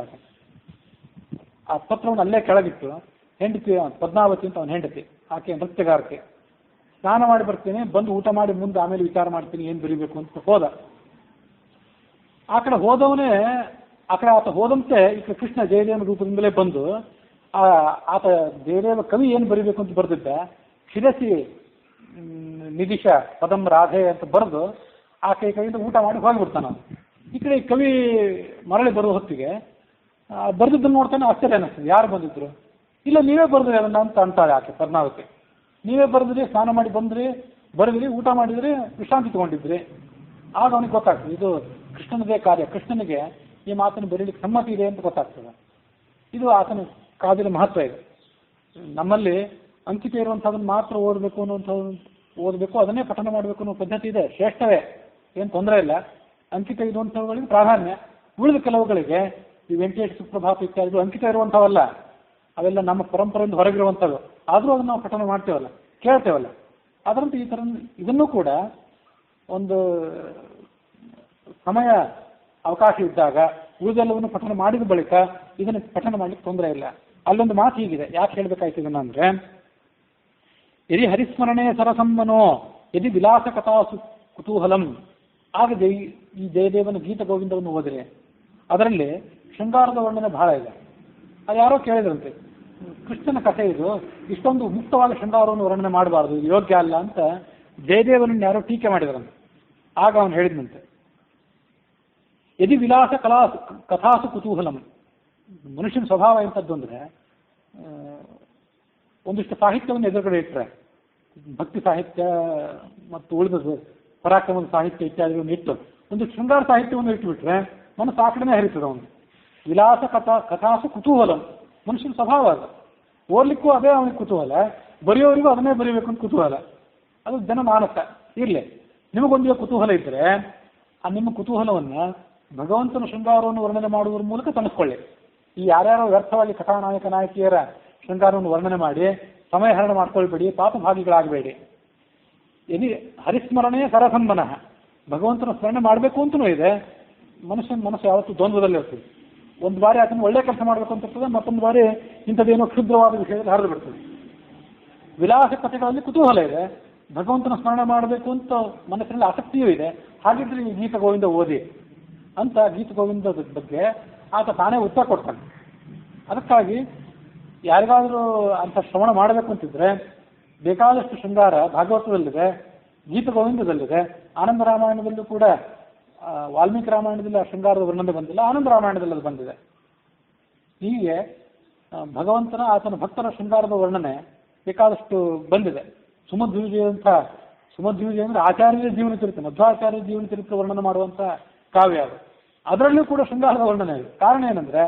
ಆ ಪತ್ರವನ್ನು ಅಲ್ಲೇ ಕೆಳಗಿಟ್ಟು ಹೆಂಡತಿ ಪದ್ಮಾವತಿ ಅಂತ ಅವನ ಹೆಂಡತಿ, ಆಕೆ ನೃತ್ಯಗಾರಕ್ಕೆ, ಸ್ನಾನ ಮಾಡಿ ಬರ್ತೀನಿ, ಬಂದು ಊಟ ಮಾಡಿ ಮುಂದೆ ಆಮೇಲೆ ವಿಚಾರ ಮಾಡ್ತೀನಿ ಏನು ಬರೀಬೇಕು ಅಂತ ಹೋದ. ಆ ಕಡೆ ಆತ ಹೋದಂತೆ ಈಗ ಕೃಷ್ಣ ಜಯದೇವನ ರೂಪದಿಂದಲೇ ಬಂದು ಆತ ಜಯದೇವ ಕವಿ ಏನು ಬರೀಬೇಕು ಅಂತ ಬರೆದಿದ್ದ, ಶಿರಸಿ ನಿದಿಶ ಪದಂ ರಾಧೆ ಅಂತ ಬರೆದು ಆಕೆ ಕೈಯಿಂದ ಊಟ ಮಾಡಿ ಹೋಗಿಬಿಡ್ತಾನ. ಈ ಕಡೆ ಕವಿ ಮರಳಿ ಬರುವ ಹೊತ್ತಿಗೆ ಬರೆದಿದ್ದನ್ನು ನೋಡ್ತಾನೆ ಆಶ್ಚರ್ಯ ಅನ್ನಿಸ್ತದೆ, ಯಾರು ಬಂದಿದ್ರು? ಇಲ್ಲ ನೀವೇ ಬರೆದ್ರಿ ಅದನ್ನ ಅಂತ ಅಂತಾಳೆ ಆಕೆ ಪದ್ಮಾವತಿ. ನೀವೇ ಬರೆದ್ರಿ, ಸ್ನಾನ ಮಾಡಿ ಬಂದ್ರಿ, ಬರೆದ್ರಿ, ಊಟ ಮಾಡಿದ್ರಿ, ವಿಶ್ರಾಂತಿ ತಗೊಂಡಿದ್ರಿ. ಆಗ ಅವನಿಗೆ ಗೊತ್ತಾಗ್ತದೆ ಇದು ಕೃಷ್ಣನದೇ ಕಾರ್ಯ, ಕೃಷ್ಣನಿಗೆ ಈ ಮಾತನ್ನು ಬರೀಲಿಕ್ಕೆ ಸಮ್ಮತಿ ಇದೆ ಅಂತ ಗೊತ್ತಾಗ್ತದೆ. ಇದು ಆತನ ಕಾವ್ಯದ ಮಹತ್ವ ಇದೆ. ನಮ್ಮಲ್ಲಿ ಅಂಕಿತ ಇರುವಂಥದ್ದನ್ನು ಮಾತ್ರ ಓದಬೇಕು ಅನ್ನುವಂಥದ್ದು ಓದಬೇಕು, ಅದನ್ನೇ ಪಠನ ಮಾಡಬೇಕು ಅನ್ನೋ ಪದ್ಧತಿ ಇದೆ, ಶ್ರೇಷ್ಠವೇ, ಏನು ತೊಂದರೆ ಇಲ್ಲ. ಅಂಕಿತ ಇರುವಂಥವುಗಳಿಗೆ ಪ್ರಾಧಾನ್ಯ, ಉಳಿದ ಕೆಲವುಗಳಿಗೆ ಈ ವೆಂಕಟೇಶ ಸುಪ್ರಭಾತ ಇತ್ಯಾದಿಗಳು ಅಂಕಿತ ಇರುವಂಥವಲ್ಲ, ಅವೆಲ್ಲ ನಮ್ಮ ಪರಂಪರೆಯಿಂದ ಹೊರಗಿರುವಂಥದ್ದು. ಆದರೂ ಅದನ್ನು ನಾವು ಪಠನ ಮಾಡ್ತೇವಲ್ಲ, ಕೇಳ್ತೇವಲ್ಲ. ಅದರಂತೆ ಈ ಥರ ಇದನ್ನೂ ಕೂಡ ಒಂದು ಸಮಯ ಅವಕಾಶ ಇದ್ದಾಗ ಉಳಿದೆಲ್ಲವನ್ನು ಪಠನ ಮಾಡಿದ ಬಳಿಕ ಇದನ್ನು ಪಠನ ಮಾಡಲಿಕ್ಕೆ ತೊಂದರೆ ಇಲ್ಲ. ಅಲ್ಲೊಂದು ಮಾತು ಹೀಗಿದೆ, ಯಾಕೆ ಹೇಳಬೇಕಾಯ್ತು ಇದನ್ನು ಅಂದರೆ, ಯದಿ ಹರಿಸ್ಮರಣೆ ಸರಸಮ್ಮನೋ ಯದಿ ವಿಲಾಸ ಕಥಾಸು ಕುತೂಹಲಂ. ಆಗ ಈ ಜಯದೇವನ ಗೀತ ಗೋವಿಂದವನ್ನು ಓದಿರಿ, ಅದರಲ್ಲಿ ಶೃಂಗಾರದ ವರ್ಣನೆ ಬಹಳ ಇದೆ. ಅದು ಯಾರೋ ಕೇಳಿದ್ರಂತೆ, ಕೃಷ್ಣನ ಕಥೆ ಇದು, ಇಷ್ಟೊಂದು ಮುಕ್ತವಾದ ಶೃಂಗಾರವನ್ನು ವರ್ಣನೆ ಮಾಡಬಾರ್ದು, ಯೋಗ್ಯ ಅಲ್ಲ ಅಂತ ಜಯದೇವನನ್ನು ಯಾರೋ ಟೀಕೆ ಮಾಡಿದ್ರಂತೆ. ಆಗ ಅವನು ಹೇಳಿದಂತೆ, ಯದಿ ವಿಲಾಸ ಕಥಾಸು ಕುತೂಹಲಂ. ಮನುಷ್ಯನ ಸ್ವಭಾವ ಎಂಥದ್ದು ಅಂದರೆ, ಒಂದಿಷ್ಟು ಸಾಹಿತ್ಯವನ್ನು ಎದುರುಗಡೆ ಇಟ್ಟರೆ, ಭಕ್ತಿ ಸಾಹಿತ್ಯ ಮತ್ತು ಉಳಿದ ಪರಾಕ್ರಮದ ಸಾಹಿತ್ಯ ಇತ್ಯಾದಿಗಳನ್ನು ಇಟ್ಟು ಒಂದು ಶೃಂಗಾರ ಸಾಹಿತ್ಯವನ್ನು ಇಟ್ಟುಬಿಟ್ರೆ ಮನಸ್ಸು ಆ ಕಡೆನೇ ಹರಿತದೆ. ಅವನು ವಿಲಾಸ ಕಥಾಸು ಕುತೂಹಲಂ, ಮನುಷ್ಯನ ಸ್ವಭಾವ ಅದು. ಓದಲಿಕ್ಕೂ ಅದೇ ಅವನಿಗೆ ಕುತೂಹಲ, ಬರೆಯೋರಿಗೂ ಅದನ್ನೇ ಬರೀಬೇಕು ಅಂತ ಕುತೂಹಲ. ಅದು ಜನಮಾನಸ. ಇರಲಿ, ನಿಮಗೊಂದು ಕುತೂಹಲ ಇದ್ದರೆ ಆ ನಿಮ್ಮ ಕುತೂಹಲವನ್ನು ಭಗವಂತನ ಶೃಂಗಾರವನ್ನು ವರ್ಣನೆ ಮಾಡುವುದರ ಮೂಲಕ ತಣಿಸ್ಕೊಳ್ಳಿ. ಈ ಯಾರ್ಯಾರೋ ವ್ಯರ್ಥವಾಗಿ ಕಥಾನಾಯಕ ನಾಯಕಿಯರ ಶೃಂಗಾರವನ್ನು ವರ್ಣನೆ ಮಾಡಿ ಸಮಯ ಹರಣ ಮಾಡ್ಕೊಳ್ಬೇಡಿ, ಪಾಪಭಾಗಿಗಳಾಗಬೇಡಿ. ಯದಿ ಹರಿಸ್ಮರಣೆ ಸರಸಂಬನಃ, ಭಗವಂತನ ಸ್ಮರಣೆ ಮಾಡಬೇಕು ಅಂತಲೂ ಇದೆ. ಮನುಷ್ಯನ ಮನಸ್ಸು ಯಾವತ್ತೂ ದ್ವಂದ್ವದಲ್ಲಿ ಇರ್ತದೆ. ಒಂದು ಬಾರಿ ಅದನ್ನು ಒಳ್ಳೆ ಕೆಲಸ ಮಾಡಬೇಕು ಅಂತ ಇರ್ತದೆ, ಮತ್ತೊಂದು ಬಾರಿ ಇಂಥದ್ದೇನೋ ಕ್ಷುದ್ರವಾದ ವಿಷಯದಲ್ಲಿ ಹರಿದು ಬಿಡ್ತದೆ. ವಿಲಾಸ ಕಥೆಗಳಲ್ಲಿ ಕುತೂಹಲ ಇದೆ, ಭಗವಂತನ ಸ್ಮರಣೆ ಮಾಡಬೇಕು ಅಂತ ಮನಸ್ಸಿನಲ್ಲಿ ಆಸಕ್ತಿಯೂ ಇದೆ. ಹಾಗಿದ್ರೆ ಈ ಗೀತ ಗೋವಿಂದ ಓದಿ ಅಂತ ಗೀತ ಗೋವಿಂದದ ಬಗ್ಗೆ ಆತ ತಾನೇ ಉತ್ತರ ಕೊಡ್ತಾನೆ. ಅದಕ್ಕಾಗಿ ಯಾರಿಗಾದರೂ ಅಂಥ ಶ್ರವಣ ಮಾಡಬೇಕು ಅಂತಿದ್ರೆ ಬೇಕಾದಷ್ಟು ಶೃಂಗಾರ ಭಾಗವತದಲ್ಲಿದೆ, ಗೀತ ಗೋವಿಂದದಲ್ಲಿದೆ. ಆನಂದ ರಾಮಾಯಣದಲ್ಲೂ ಕೂಡ, ವಾಲ್ಮೀಕಿ ರಾಮಾಯಣದಲ್ಲಿ ಆ ಶೃಂಗಾರದ ವರ್ಣನೆ ಬಂದಿಲ್ಲ, ಆನಂದ ರಾಮಾಯಣದಲ್ಲಿ ಅದು ಬಂದಿದೆ. ಹೀಗೆ ಭಗವಂತನ ಆತನ ಭಕ್ತರ ಶೃಂಗಾರದ ವರ್ಣನೆ ಬೇಕಾದಷ್ಟು ಬಂದಿದೆ. ಸುಮಧ್ವಿಜಯ ಅಂದರೆ ಆಚಾರ್ಯರ ಜೀವನ ಚರಿತ್ರೆ, ಮಧ್ವಾಚಾರ್ಯ ಜೀವನ ಚರಿತ್ರೆ ವರ್ಣನೆ ಮಾಡುವಂಥ ಕಾವ್ಯ ಅದು. ಅದರಲ್ಲೂ ಕೂಡ ಶೃಂಗಾರದ ವರ್ಣನೆ ಇದೆ. ಕಾರಣ ಏನಂದರೆ,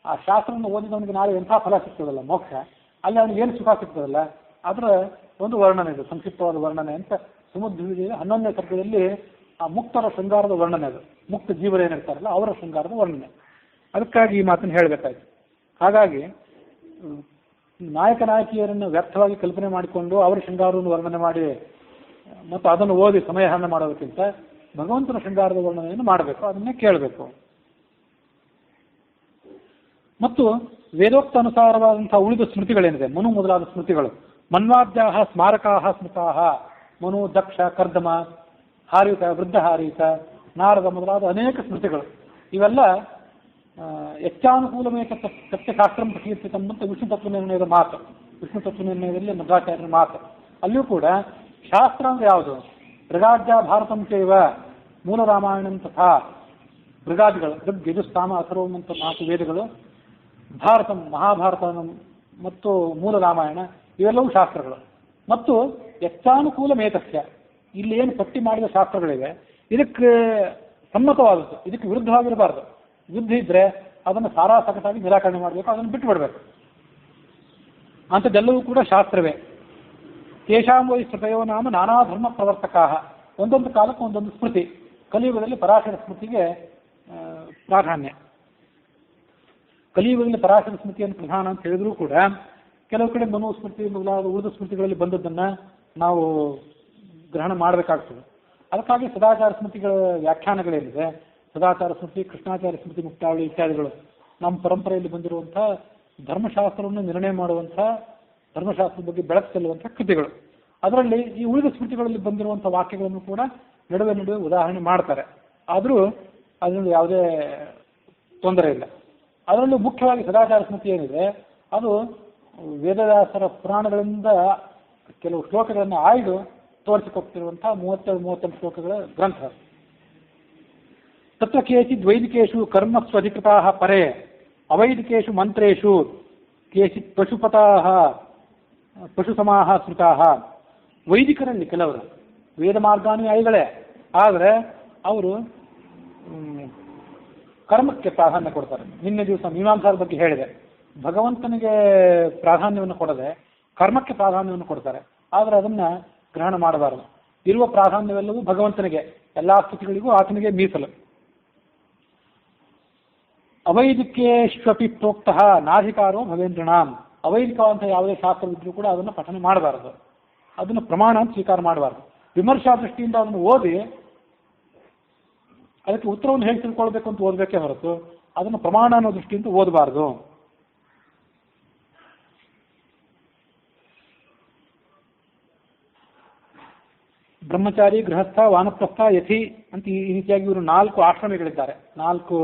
ಆ ಶಾಸ್ತ್ರವನ್ನು ಓದಿದವನಿಗೆ ನಾಳೆ ಎಂಥ ಫಲ ಸಿಗ್ತದಲ್ಲ, ಮೋಕ್ಷ, ಅಲ್ಲಿ ಅವನಿಗೆ ಏನು ಸುಖ ಸಿಗ್ತದಲ್ಲ, ಅದರ ಒಂದು ವರ್ಣನೆ ಇದೆ, ಸಂಕ್ಷಿಪ್ತವಾದ ವರ್ಣನೆ ಅಂತ. ಸುಮಧ್ವಿಜಯ 11ನೇ ಸರ್ಗದಲ್ಲಿ ಆ ಮುಕ್ತರ ಶೃಂಗಾರದ ವರ್ಣನೆ ಅದು, ಮುಕ್ತ ಜೀವರೇನಿರ್ತಾರಲ್ಲ ಅವರ ಶೃಂಗಾರದ ವರ್ಣನೆ. ಅದಕ್ಕಾಗಿ ಈ ಮಾತನ್ನು ಹೇಳಬೇಕಾಯ್ತು. ಹಾಗಾಗಿ ನಾಯಕ ನಾಯಕಿಯರನ್ನು ವ್ಯರ್ಥವಾಗಿ ಕಲ್ಪನೆ ಮಾಡಿಕೊಂಡು ಅವರ ಶೃಂಗಾರವನ್ನು ವರ್ಣನೆ ಮಾಡಿ ಮತ್ತು ಅದನ್ನು ಓದಿ ಸಮಯ ಹರಣ ಮಾಡೋದಕ್ಕಿಂತ ಭಗವಂತನ ಶೃಂಗಾರದ ವರ್ಣನೆಯನ್ನು ಮಾಡಬೇಕು, ಅದನ್ನೇ ಕೇಳಬೇಕು. ಮತ್ತು ವೇದೋಕ್ತ ಅನುಸಾರವಾದಂತಹ ಉಳಿದ ಸ್ಮೃತಿಗಳೇನಿದೆ, ಮನು ಮೊದಲಾದ ಸ್ಮೃತಿಗಳು, ಮನ್ವಾದ್ಯಾಹ ಸ್ಮಾರಕಾಹ ಸ್ಮೃತಾಹ, ಮನು, ದಕ್ಷ, ಕರ್ದಮ, ಹಾರೀತ, ವೃದ್ಧ ಹಾರೀತ, ನಾರದ ಮೊದಲಾದ ಅನೇಕ ಸ್ಮೃತಿಗಳು. ಇವೆಲ್ಲ ಯಚ್ಚಾನುಕೂಲಮೇ ಸತ್ಯಶಾಸ್ತ್ರಂ ಪ್ರಕೀರ್ತಿತಂ ಅಂತ ವಿಷ್ಣು ತತ್ವನಿರ್ಣಯದ ಮಾತು. ವಿಷ್ಣು ತತ್ವನಿರ್ಣಯದಲ್ಲಿ ಮಧ್ವಾಚಾರ್ಯರ ಮಾತು. ಅಲ್ಲಿಯೂ ಕೂಡ ಶಾಸ್ತ್ರ ಅಂದರೆ ಯಾವುದು? ಮೃಗಾದ್ಯ ಭಾರತಂ ಚೈವ ಮೂಲ ರಾಮಾಯಣಂ ತಥಾ. ಮೃಗಾದಿಗಳು ಋಗ್, ಯಜುಸ್ಸಾಮ, ಅಥರ್ವಂ ಅಂತ 4 ವೇದಗಳು, ಭಾರತಂ ಮಹಾಭಾರತ ಮತ್ತು ಮೂಲ ರಾಮಾಯಣ, ಇವೆಲ್ಲವೂ ಶಾಸ್ತ್ರಗಳು. ಮತ್ತು ಯಚ್ಚಾನುಕೂಲ ಮೇತಸ್ಯ, ಇಲ್ಲಿ ಏನು ಪಟ್ಟಿ ಮಾಡಿದ ಶಾಸ್ತ್ರಗಳಿವೆ ಇದಕ್ಕೆ ಸಮ್ಮತವಾದದ್ದು, ಇದಕ್ಕೆ ವಿರುದ್ಧವಾಗಿರಬಾರ್ದು. ವಿರುದ್ಧ ಇದ್ದರೆ ಅದನ್ನು ಸಾರಾಸಕಟಾಗಿ ನಿರಾಕರಣೆ ಮಾಡಬೇಕು, ಅದನ್ನು ಬಿಟ್ಟು ಬಿಡಬೇಕು. ಅಂಥದ್ದೆಲ್ಲವೂ ಕೂಡ ಶಾಸ್ತ್ರವೇ. ತೇಷಾಂ ವೈ ಸ್ಮೃತಯೋ ನಾಮ ನಾನಾ ಧರ್ಮ ಪ್ರವರ್ತಕಾ. ಒಂದೊಂದು ಕಾಲಕ್ಕೆ ಒಂದೊಂದು ಸ್ಮೃತಿ. ಕಲಿಯುಗದಲ್ಲಿ ಪರಾಶರ ಸ್ಮೃತಿಗೆ ಪ್ರಾಧಾನ್ಯ. ಕಲಿಯುಗದಲ್ಲಿ ಪರಾಶರ ಸ್ಮೃತಿಯನ್ನು ಪ್ರಧಾನ ಅಂತ ಹೇಳಿದರೂ ಕೂಡ ಕೆಲವು ಕಡೆ ಮನು ಸ್ಮೃತಿ ಮೊದಲಾದ ಉಳಿದ ಸ್ಮೃತಿಗಳಲ್ಲಿ ಬಂದದ್ದನ್ನು ನಾವು ಗ್ರಹಣ ಮಾಡಬೇಕಾಗ್ತದೆ. ಅದಕ್ಕಾಗಿ ಸದಾಚಾರ ಸ್ಮೃತಿಗಳ ವ್ಯಾಖ್ಯಾನಗಳೇನಿದೆ, ಸದಾಚಾರ ಸ್ಮೃತಿ, ಕೃಷ್ಣಾಚಾರ್ಯ ಸ್ಮೃತಿ, ಮುಕ್ತಾವಳಿ ಇತ್ಯಾದಿಗಳು ನಮ್ಮ ಪರಂಪರೆಯಲ್ಲಿ ಬಂದಿರುವಂಥ ಧರ್ಮಶಾಸ್ತ್ರವನ್ನು ನಿರ್ಣಯ ಮಾಡುವಂಥ, ಧರ್ಮಶಾಸ್ತ್ರದ ಬಗ್ಗೆ ಬೆಳಕು ಚೆಲ್ಲುವಂಥ ಕೃತಿಗಳು. ಅದರಲ್ಲಿ ಈ ಉಳಿದ ಸ್ಮೃತಿಗಳಲ್ಲಿ ಬಂದಿರುವಂಥ ವಾಕ್ಯಗಳನ್ನು ಕೂಡ ನಡುವೆ ಉದಾಹರಣೆ ಮಾಡ್ತಾರೆ. ಆದರೂ ಅದರಿಂದ ಯಾವುದೇ ತೊಂದರೆ ಇಲ್ಲ. ಅದರಲ್ಲೂ ಮುಖ್ಯವಾಗಿ ಸದಾಚಾರ ಸ್ಮೃತಿ ಏನಿದೆ ಅದು ವೇದವ್ಯಾಸರ ಪುರಾಣಗಳಿಂದ ಕೆಲವು ಶ್ಲೋಕಗಳನ್ನು ಆಯ್ದು ತೋರಿಸಿಕೊಟ್ಟಿರುವಂಥ 37-38 ಶ್ಲೋಕಗಳ ಗ್ರಂಥ. ತತ್ರ ಕೇಚಿದ್ ವೈದಿಕೇಶು ಕರ್ಮಸ್ವ ಅಧಿಕೃತಾಃ ಪರೇ ಅವೈದಿಕೇಶು ಮಂತ್ರೇಶು ಕೇಚಿತ್ ಪಶುಸಮಾಹ ಶ್ರುತಾಃ. ವೈದಿಕರಲ್ಲಿ ಕೆಲವರು ವೇದ ಮಾರ್ಗಾನುಯಾಯಿಗಳೇ, ಆದರೆ ಅವರು ಕರ್ಮಕ್ಕೆ ಪ್ರಾಧಾನ್ಯ ಕೊಡ್ತಾರೆ. ನಿನ್ನೆ ದಿವಸ ಮೀಮಾಂಸಾರ ಬಗ್ಗೆ ಹೇಳಿದೆ, ಭಗವಂತನಿಗೆ ಪ್ರಾಧಾನ್ಯವನ್ನು ಕೊಡದೆ ಕರ್ಮಕ್ಕೆ ಪ್ರಾಧಾನ್ಯವನ್ನು ಕೊಡ್ತಾರೆ. ಆದರೆ ಅದನ್ನು ಗ್ರಹಣ ಮಾಡಬಾರದು. ಇರುವ ಪ್ರಾಧಾನ್ಯವೆಲ್ಲವೂ ಭಗವಂತನಿಗೆ, ಎಲ್ಲ ಸ್ಥಿತಿಗಳಿಗೂ ಆತನಿಗೆ ಮೀಸಲು. ಅವೈದಿಕೇಶ್ವಪಿ ಪ್ರೋಕ್ತಃ ನಾಧಿಕಾರೋ ಭವೇಂದ್ರನಾಂ. ಅವೈದಿಕ ಅಂತ ಯಾವುದೇ ಶಾಸ್ತ್ರವಿದ್ರೂ ಕೂಡ ಅದನ್ನು ಪಠನೆ ಮಾಡಬಾರದು, ಅದನ್ನು ಪ್ರಮಾಣ ಅಂತ ಸ್ವೀಕಾರ ಮಾಡಬಾರದು. ವಿಮರ್ಶಾ ದೃಷ್ಟಿಯಿಂದ ಅದನ್ನು ಓದಿ ಅದಕ್ಕೆ ಉತ್ತರವನ್ನು ಹೇಗೆ ತಿಳ್ಕೊಳ್ಬೇಕು ಅಂತ ಓದಬೇಕೇ ಹೊರತು ಅದನ್ನು ಪ್ರಮಾಣ ಅನ್ನೋ ದೃಷ್ಟಿಯಿಂದ ಓದಬಾರದು. ಬ್ರಹ್ಮಚಾರಿ, ಗೃಹಸ್ಥ, ವಾನಪ್ರಸ್ಥ, ಯತಿ ಅಂತ ಈ ರೀತಿಯಾಗಿ ಇವರು 4 ಆಶ್ರಮಗಳಿದ್ದಾರೆ. 4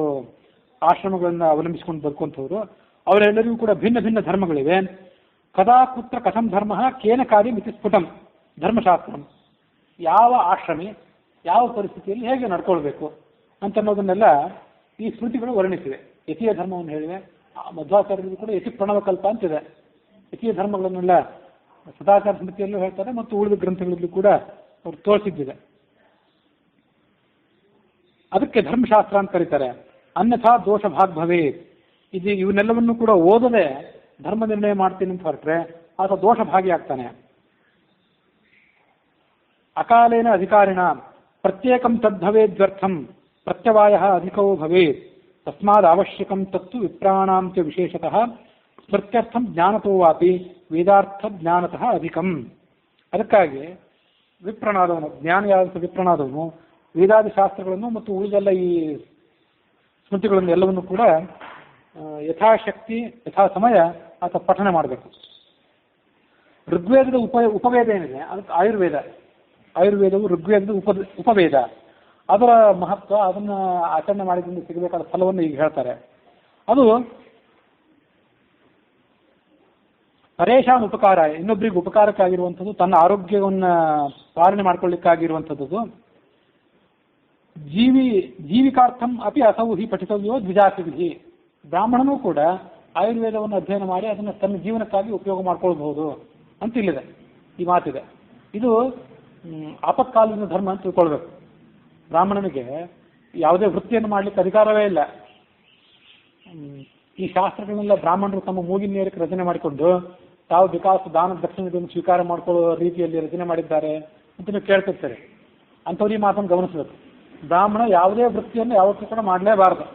ಆಶ್ರಮಗಳನ್ನು ಅವಲಂಬಿಸಿಕೊಂಡು ಬದುಕುವಂಥವ್ರು. ಅವರೆಲ್ಲರಿಗೂ ಕೂಡ ಭಿನ್ನ ಭಿನ್ನ ಧರ್ಮಗಳಿವೆ. ಕದಾ ಕುತ್ರ ಕಥಂ ಧರ್ಮ ಕೇನ ಕಾರ್ಯ ಮಿತಿ ಸ್ಫುಟಂ ಧರ್ಮಶಾಸ್ತ್ರ. ಯಾವ ಆಶ್ರಮಿ ಯಾವ ಪರಿಸ್ಥಿತಿಯಲ್ಲಿ ಹೇಗೆ ನಡ್ಕೊಳ್ಬೇಕು ಅಂತನ್ನೋದನ್ನೆಲ್ಲ ಈ ಸ್ಮೃತಿಗಳು ವರ್ಣಿಸಿವೆ. ಯತಿಯ ಧರ್ಮವನ್ನು ಹೇಳಿವೆ. ಮಧ್ವಾಚಾರ್ಯರಿಗೂ ಕೂಡ ಯತಿ ಪ್ರಣವಕಲ್ಪ ಅಂತಿದೆ. ಯತಿಯ ಧರ್ಮಗಳನ್ನೆಲ್ಲ ಸದಾಚಾರ ಸ್ಮೃತಿಯಲ್ಲೂ ಹೇಳ್ತಾರೆ ಮತ್ತು ಉಳಿದ ಗ್ರಂಥಗಳಲ್ಲೂ ಕೂಡ ಅವರು ತೋರಿಸಿದ್ದಿದೆ. ಅದಕ್ಕೆ ಧರ್ಮಶಾಸ್ತ್ರ ಅಂತ ಕರೀತಾರೆ. ಅನ್ಯಥಾ ದೋಷ ಭಾಗ್ ಭವೇ. ಇವನ್ನೆಲ್ಲವನ್ನು ಕೂಡ ಓದದೆ ಧರ್ಮ ನಿರ್ಣಯ ಮಾಡ್ತೀನಿ ಅಂತ ಹೊರಟ್ರೆ ಆತ ದೋಷ ಭಾಗಿಯಾಗ್ತಾನೆ. ಅಕಾಲೇನ ಅಧಿಕಾರಿಣ ಪ್ರತ್ಯೇಕಂ ತದ್ಭವೇದ್ವರ್ಥಂ ಪ್ರತ್ಯವಾಯ ಅಧಿಕೋ ಭವೇತ್ ತಸ್ಮಾದ್ ಅವಶ್ಯಕಂ ತತ್ತು ವಿಪ್ರಾಣಾಂ ಚ ವಿಶೇಷತಃ ಸ್ಮೃತ್ಯರ್ಥಂ ಜ್ಞಾನತೋ ವಾಪಿ ವೇದಾರ್ಥ ಜ್ಞಾನತಃ ಅಧಿಕಂ. ಅದಕ್ಕಾಗಿ ವಿಪ್ರನಾದವನು, ಜ್ಞಾನಿಯಾದಂಥ ವಿಪ್ರನಾದವನು ವೇದಾದಿ ಶಾಸ್ತ್ರಗಳನ್ನು ಮತ್ತು ಉಳಿದೆಲ್ಲ ಈ ಸ್ಮೃತಿಗಳನ್ನು ಎಲ್ಲವನ್ನು ಕೂಡ ಯಥಾಶಕ್ತಿ ಯಥಾ ಸಮಯ ಆತ ಪಠನೆ ಮಾಡಬೇಕು. ಋಗ್ವೇದದ ಉಪವೇದ ಏನಿದೆ ಅದಕ್ಕೆ ಆಯುರ್ವೇದವು ಋಗ್ವೇದದ ಉಪವೇದ. ಅದರ ಮಹತ್ವ, ಅದನ್ನು ಆಚರಣೆ ಮಾಡಿದಿಂದ ಸಿಗಬೇಕಾದ ಫಲವನ್ನು ಈಗ ಹೇಳ್ತಾರೆ. ಅದು ಪರೇಶಾನ್ ಉಪಕಾರ, ಇನ್ನೊಬ್ಬರಿಗೆ ಉಪಕಾರಕ್ಕಾಗಿರುವಂಥದ್ದು, ತನ್ನ ಆರೋಗ್ಯವನ್ನು ಪಾಲನೆ ಮಾಡಿಕೊಳ್ಳಿಕ್ಕಾಗಿರುವಂಥದ್ದು. ಜೀವಿಕಾರ್ಥಂ ಅಪಿ ಅಸೌ ಹಿ ಪಠಿತವ್ಯೋ ದ್ವಿಜಾತಿವಿಧಿ. ಬ್ರಾಹ್ಮಣನೂ ಕೂಡ ಆಯುರ್ವೇದವನ್ನು ಅಧ್ಯಯನ ಮಾಡಿ ಅದನ್ನು ತನ್ನ ಜೀವನಕ್ಕಾಗಿ ಉಪಯೋಗ ಮಾಡ್ಕೊಳ್ಬಹುದು ಅಂತ ಇಲ್ಲಿದೆ, ಈ ಮಾತಿದೆ. ಇದು ಆಪತ್ಕಾಲೀನ ಧರ್ಮ ಅಂತ ತಿಳ್ಕೊಳ್ಬೇಕು. ಬ್ರಾಹ್ಮಣನಿಗೆ ಯಾವುದೇ ವೃತ್ತಿಯನ್ನು ಮಾಡಲಿಕ್ಕೆ ಅಧಿಕಾರವೇ ಇಲ್ಲ. ಈ ಶಾಸ್ತ್ರಗಳನ್ನೆಲ್ಲ ಬ್ರಾಹ್ಮಣರು ತಮ್ಮ ಮೂಗಿನ ನೇರಕ್ಕೆ ರಚನೆ ಮಾಡಿಕೊಂಡು ತಾವು ವಿಕಾಸ ದಾನ ದಕ್ಷಿಣೆಯನ್ನು ಸ್ವೀಕಾರ ಮಾಡಿಕೊಳ್ಳುವ ರೀತಿಯಲ್ಲಿ ರಚನೆ ಮಾಡಿದ್ದಾರೆ ಅಂತ ನೀವು ಕೇಳ್ತಿರ್ತಾರೆ. ಅಂಥವ್ರು ಈ ಮಾತನ್ನು ಗಮನಿಸಬೇಕು. ಬ್ರಾಹ್ಮಣ ಯಾವುದೇ ವೃತ್ತಿಯನ್ನು ಯಾವತ್ತೂ ಕೂಡ ಮಾಡಲೇಬಾರದು.